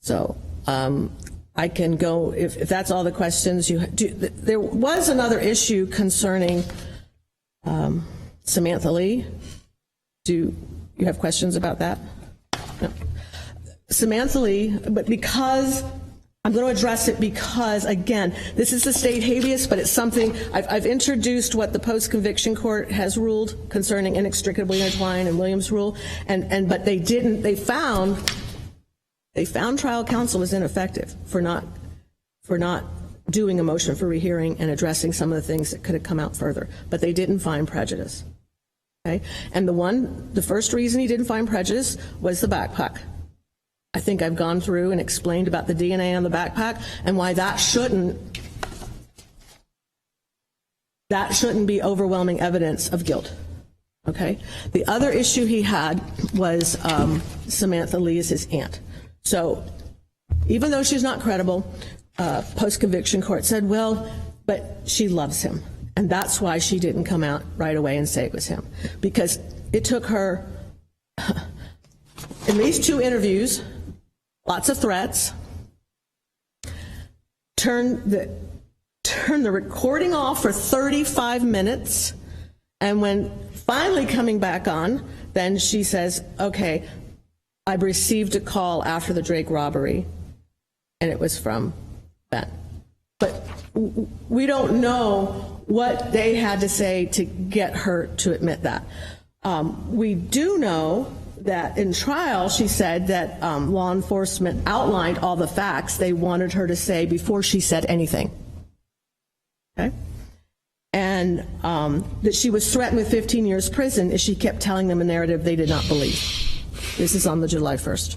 So I can go, if that's all the questions you do. There was another issue concerning Samantha Lee. Do you have questions about that? No. Samantha Lee, but because I'm going to address it because, again, this is the state habeas, but it's something I've introduced what the post-conviction court has ruled concerning inextricably intertwined and Williams rule, but they didn't. They found trial counsel was ineffective for not doing a motion for rehearing and addressing some of the things that could have come out further, but they didn't find prejudice. Okay, and the first reason he didn't find prejudice was the backpack. I think I've gone through and explained about the DNA on the backpack and why that shouldn't be overwhelming evidence of guilt. Okay? The other issue he had was Samantha Lee is his aunt. So even though she's not credible, post-conviction court said, well, but she loves him. And that's why she didn't come out right away and say it was him. Because it took her in these 2 interviews, lots of threats, turn the recording off for 35 minutes, and when finally coming back on, then she says, okay, I received a call after the Drake robbery, and it was from Ben. But we don't know what they had to say to get her to admit that. We do know that in trial, she said that law enforcement outlined all the facts they wanted her to say before she said anything. Okay? And and that she was threatened with 15 years prison if she kept telling them a narrative they did not believe. This is on the July 1st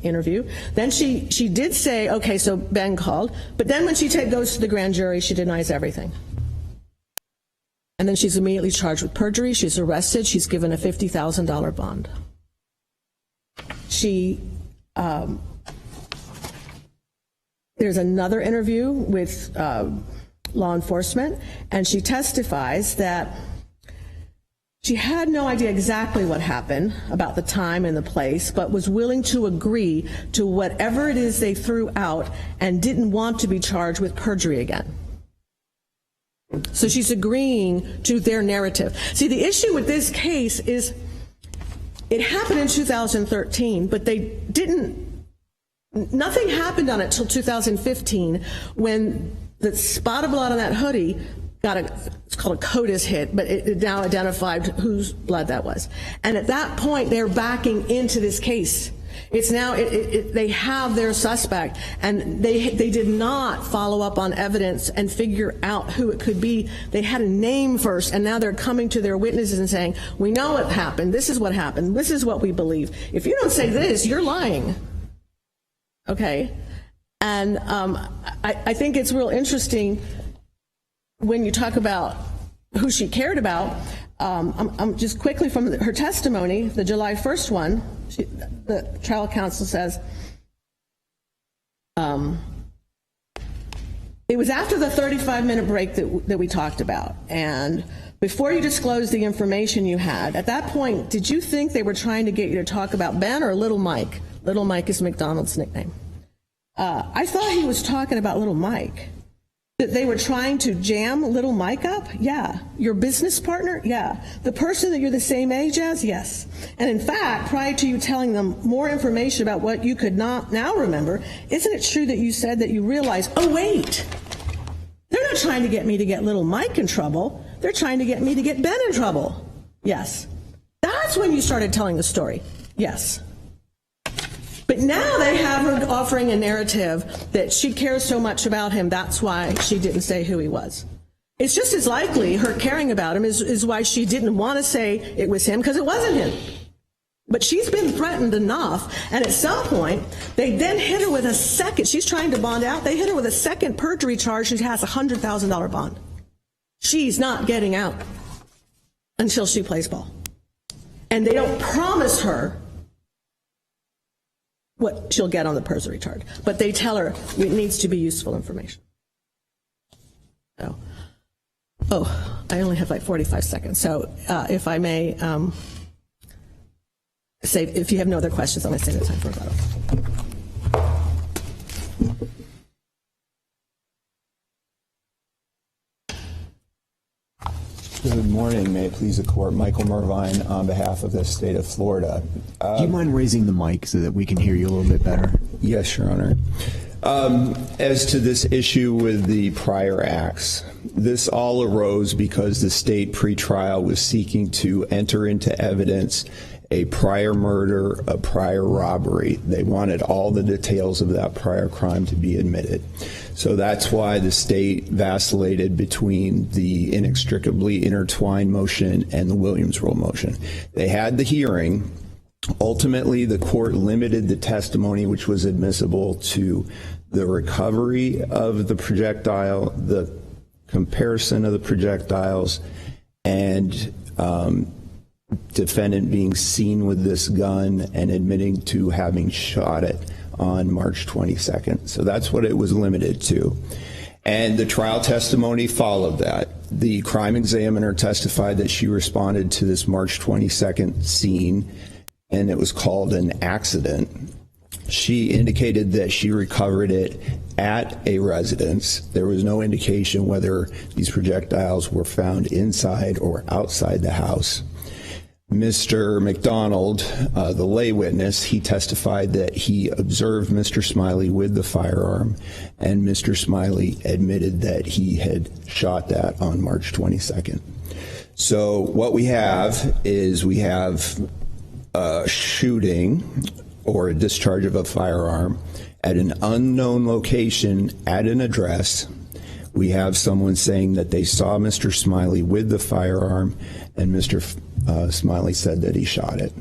interview. Then she did say, okay, so Ben called, but then when she goes to the grand jury, she denies everything. And then she's immediately charged with perjury. She's arrested. She's given a $50,000 bond. There's another interview with law enforcement, and she testifies that she had no idea exactly what happened about the time and the place, but was willing to agree to whatever it is they threw out and didn't want to be charged with perjury again. So she's agreeing to their narrative. See, the issue with this case is it happened in 2013, but nothing happened on it till 2015 when the spot of blood on that hoodie it's called a CODIS hit, but it now identified whose blood that was. And at that point, they're backing into this case. It's now, they have their suspect, and they did not follow up on evidence and figure out who it could be. They had a name first, and now they're coming to their witnesses and saying, we know what happened, this is what happened, this is what we believe. If you don't say this, you're lying. Okay? And I think it's real interesting when you talk about who she cared about. I'm just quickly from her testimony, the July 1st one, the trial counsel says, it was after the 35-minute break that we talked about, and before you disclosed the information you had, at that point, did you think they were trying to get you to talk about Ben or Little Mike? Little Mike is McDonald's nickname. I thought he was talking about Little Mike. That they were trying to jam Little Mike up? Yeah. Your business partner? Yeah. The person that you're the same age as? Yes. And in fact, prior to you telling them more information about what you could not now remember, isn't it true that you said that you realized, oh wait, they're not trying to get me to get Little Mike in trouble, they're trying to get me to get Ben in trouble? Yes. That's when you started telling the story. Yes. But now they have her offering a narrative that she cares so much about him, that's why she didn't say who he was. It's just as likely her caring about him is why she didn't want to say it was him, because it wasn't him. But she's been threatened enough, and at some point, they then hit her with a second, she's trying to bond out, they hit her with a second perjury charge. She has a $100,000 bond. She's not getting out until she plays ball. And they don't promise her what she'll get on the perjury charge, but they tell her it needs to be useful information. So, I only have like 45 seconds, so if I may say, if you have no other questions, I'm going to save the time for rebuttal. Good morning. May it please the court. Michael Mervine on behalf of the state of Florida. Do you mind raising the mic so that we can hear you a little bit better? Yes, Your Honor. As to this issue with the prior acts, this all arose because the state pretrial was seeking to enter into evidence a prior murder, a prior robbery. They wanted all the details of that prior crime to be admitted. So that's why the state vacillated between the inextricably intertwined motion and the Williams rule motion. They had the hearing. Ultimately, the court limited the testimony which was admissible to the recovery of the projectile, the comparison of the projectiles, and defendant being seen with this gun and admitting to having shot it on March 22nd. So that's what it was limited to. And the trial testimony followed that. The crime examiner testified that she responded to this March 22nd scene, and it was called an accident. She indicated that she recovered it at a residence. There was no indication whether these projectiles were found inside or outside the house. Mr. McDonald, the lay witness, he testified that he observed Mr. Smiley with the firearm, and Mr. Smiley admitted that he had shot that on March 22nd. So what we have is we have a shooting or a discharge of a firearm at an unknown location at an address We have someone saying that they saw Mr. Smiley with the firearm, and Mr. Smiley said that he shot it.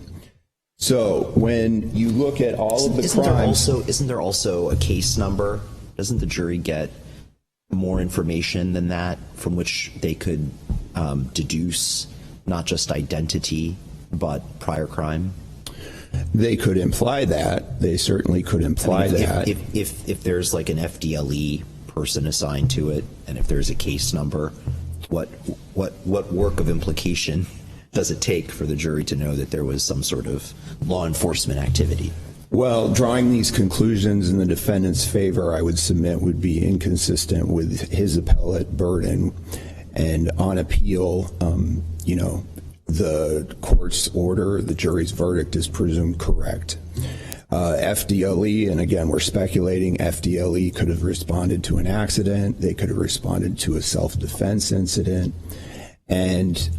So when you look at all of the crimes... Isn't there also a case number? Doesn't the jury get more information than that from which they could deduce not just identity, but prior crime? They could imply that. They certainly could imply that. If there's like an FDLE person assigned to it, and if there's a case number, what work of implication does it take for the jury to know that there was some sort of law enforcement activity? Well, drawing these conclusions in the defendant's favor, I would submit, would be inconsistent with his appellate burden. And on appeal, the court's order, the jury's verdict is presumed correct. FDLE, and again, we're speculating, FDLE could have responded to an accident. They could have responded to a self-defense incident. And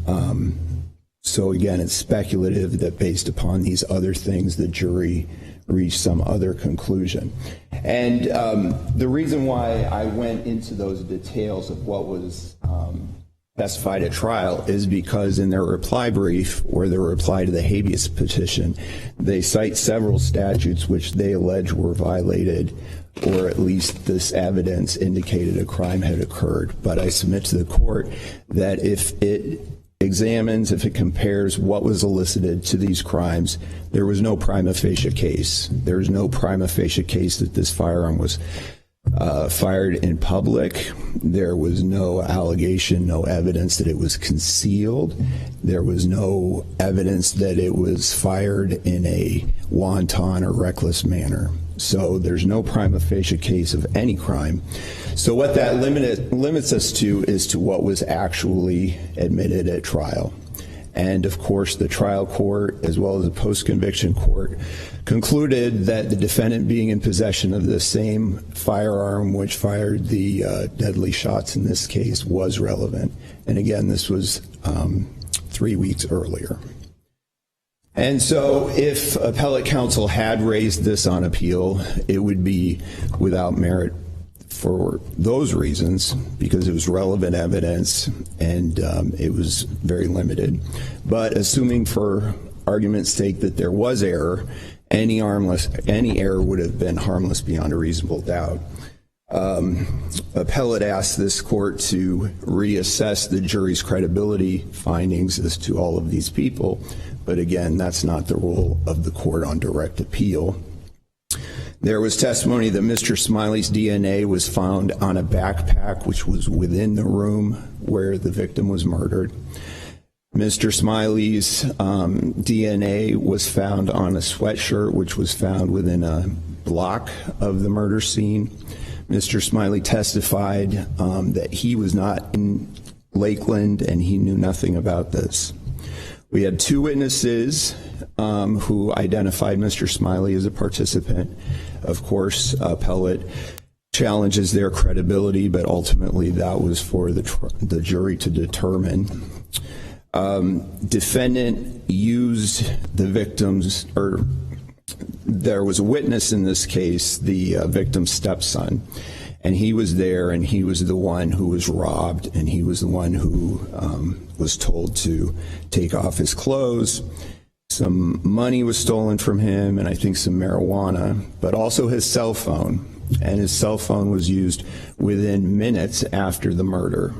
so again, it's speculative that based upon these other things, the jury reached some other conclusion. And the reason why I went into those details of what was specified at trial is because in their reply brief, or their reply to the habeas petition, they cite several statutes which they allege were violated, or at least this evidence indicated a crime had occurred. But I submit to the court that if it examines, if it compares what was elicited to these crimes, there was no prima facie case. There was no prima facie case that this firearm was fired in public. There was no allegation, no evidence that it was concealed. There was no evidence that it was fired in a wanton or reckless manner. So there's no prima facie case of any crime. So what that limits us to is to what was actually admitted at trial. And of course, the trial court, as well as the post-conviction court, concluded that the defendant being in possession of the same firearm which fired the deadly shots in this case was relevant. And again, this was 3 weeks earlier. And so if appellate counsel had raised this on appeal, it would be without merit for those reasons, because it was relevant evidence and it was very limited. But assuming for argument's sake that there was error, any error would have been harmless beyond a reasonable doubt. Appellate asked this court to reassess the jury's credibility findings as to all of these people. But again, that's not the role of the court on direct appeal. There was testimony that Mr. Smiley's DNA was found on a backpack which was within the room where the victim was murdered. Mr. Smiley's DNA was found on a sweatshirt which was found within a block of the murder scene. Mr. Smiley testified that he was not in Lakeland and he knew nothing about this. We had two witnesses who identified Mr. Smiley as a participant. Of course, appellate challenges their credibility, but ultimately that was for the jury to determine. Defendant used the victim's, or there was a witness in this case, the victim's stepson, and he was there and he was the one who was robbed and he was the one who was told to take off his clothes. Some money was stolen from him and I think some marijuana, but also his cell phone. And his cell phone was used within minutes after the murder.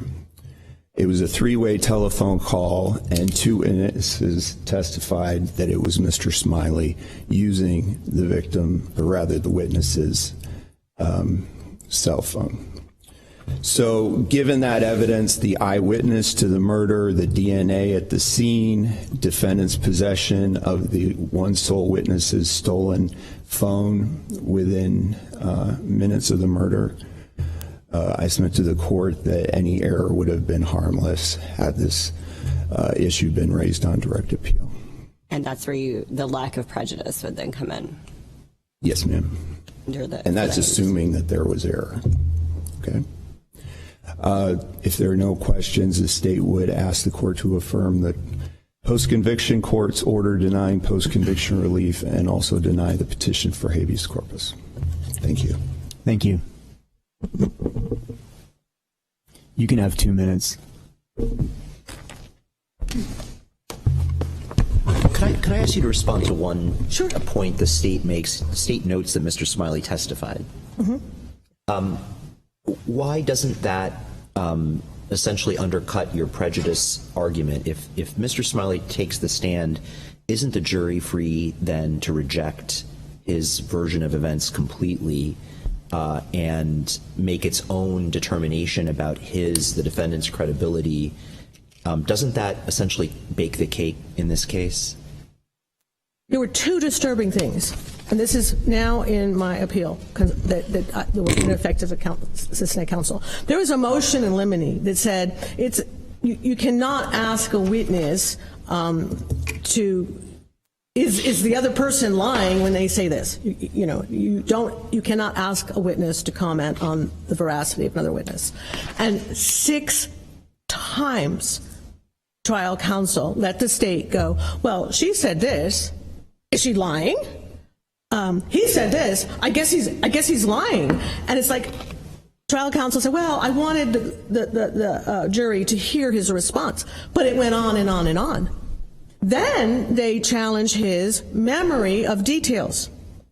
It was a three-way telephone call, and two witnesses testified that it was Mr. Smiley using the victim, or rather the witness's cell phone. So given that evidence, the eyewitness to the murder, the DNA at the scene, defendant's possession of the one sole witness's stolen phone within minutes of the murder, I submit to the court that any error would have been harmless had this issue been raised on direct appeal. And that's where the lack of prejudice would then come in. Yes, ma'am. And that's assuming that there was error. Okay. If there are no questions, the state would ask the court to affirm the post-conviction court's order denying post-conviction relief and also deny the petition for habeas corpus. Thank you. Thank you. You can have 2 minutes. Could I ask you to respond to one a point the state makes? The state notes that Mr. Smiley testified. Why doesn't that essentially undercut your prejudice argument? If Mr. Smiley takes the stand, isn't the jury free then to reject his version of events completely and make its own determination about the defendant's credibility? Doesn't that essentially bake the cake in this case? There were two disturbing things, and this is now in my appeal, that there was ineffective assistant counsel. There was a motion in limine that said you cannot ask a witness is the other person lying when they say this. You cannot ask a witness to comment on the veracity of another witness. And 6 times trial counsel let the state go, well, she said this. Is she lying? He said this. I guess he's lying. And it's like trial counsel said, well, I wanted the jury to hear his response, but it went on and on and on. Then they challenge his memory of details.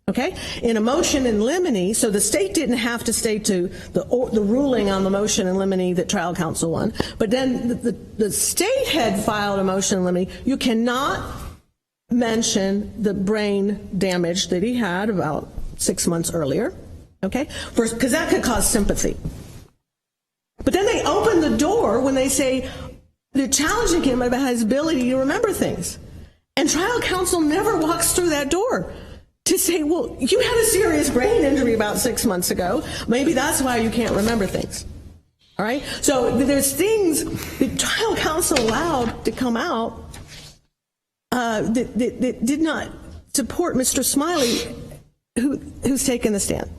Okay, in a motion in limine, so the state didn't have to stay to the ruling on the motion in limine that trial counsel won, but then the state had filed a motion in limine. You cannot mention the brain damage that he had about 6 months earlier, okay, because that could cause sympathy. But then they open the door when they say they're challenging him about his ability to remember things, and trial counsel never walks through that door to say, well, you had a serious brain injury about 6 months ago. Maybe that's why you can't remember things. All right? So there's things that trial counsel allowed to come out that did not support Mr. Smiley, who's taken the stand.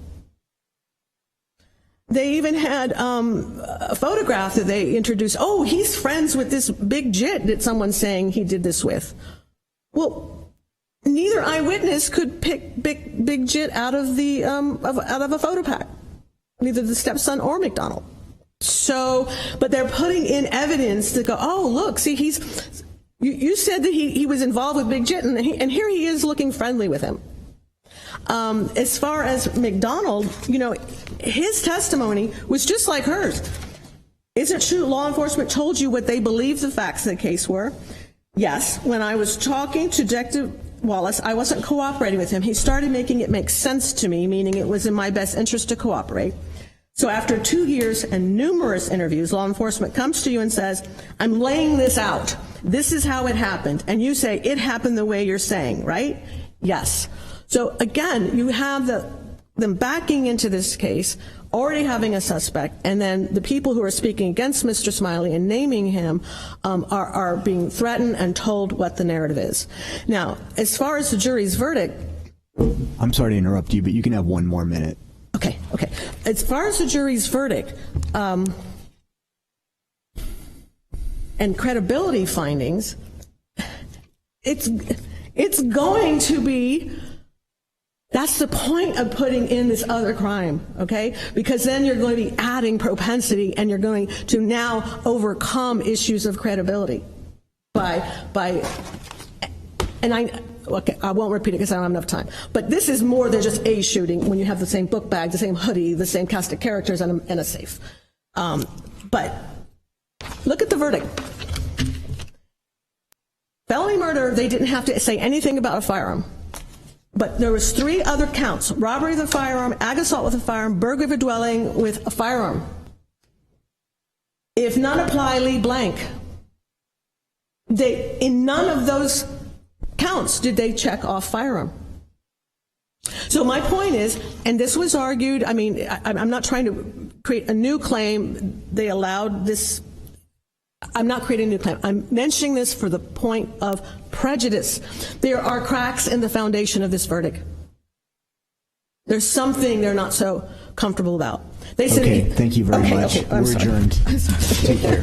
They even had a photograph that they introduced. Oh, he's friends with this big jit that someone's saying he did this with. Well, neither eyewitness could pick big jit out of the out of a photo pack, neither the stepson or McDonald. So, but they're putting in evidence to go, oh, look, see, you said that he was involved with big jit, and here he is looking friendly with him. As far as McDonald, his testimony was just like hers. Is it true law enforcement told you what they believe the facts of the case were? Yes. When I was talking to Detective Wallace, I wasn't cooperating with him. He started making it make sense to me, meaning it was in my best interest to cooperate. So after 2 years and numerous interviews, law enforcement comes to you and says, I'm laying this out. This is how it happened. And you say, it happened the way you're saying, right? Yes. So again, you have them backing into this case, already having a suspect, and then the people who are speaking against Mr. Smiley and naming him are being threatened and told what the narrative is. Now, as far as the jury's verdict... I'm sorry to interrupt you, but you can have 1 more minute. Okay. As far as the jury's verdict and credibility findings, it's going to be... That's the point of putting in this other crime, okay? Because then you're going to be adding propensity, and you're going to now overcome issues of credibility and I won't repeat it because I don't have enough time. But this is more than just a shooting when you have the same book bag, the same hoodie, the same cast of characters, and a safe. But look at the verdict. Felony murder, they didn't have to say anything about a firearm. But there was 3 other counts: robbery with a firearm, ag assault with a firearm, burglary of a dwelling with a firearm. If none apply, leave blank. In none of those counts did they check off firearm. So my point is, and this was argued, I'm not trying to create a new claim. They allowed this. I'm not creating a new claim. I'm mentioning this for the point of prejudice. There are cracks in the foundation of this verdict. There's something they're not so comfortable about. They said, okay, thank you very much. Okay, We're adjourned. Take care.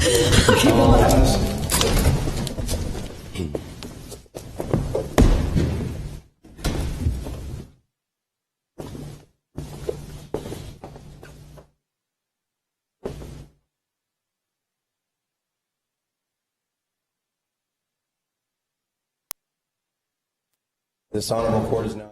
This honorable court is now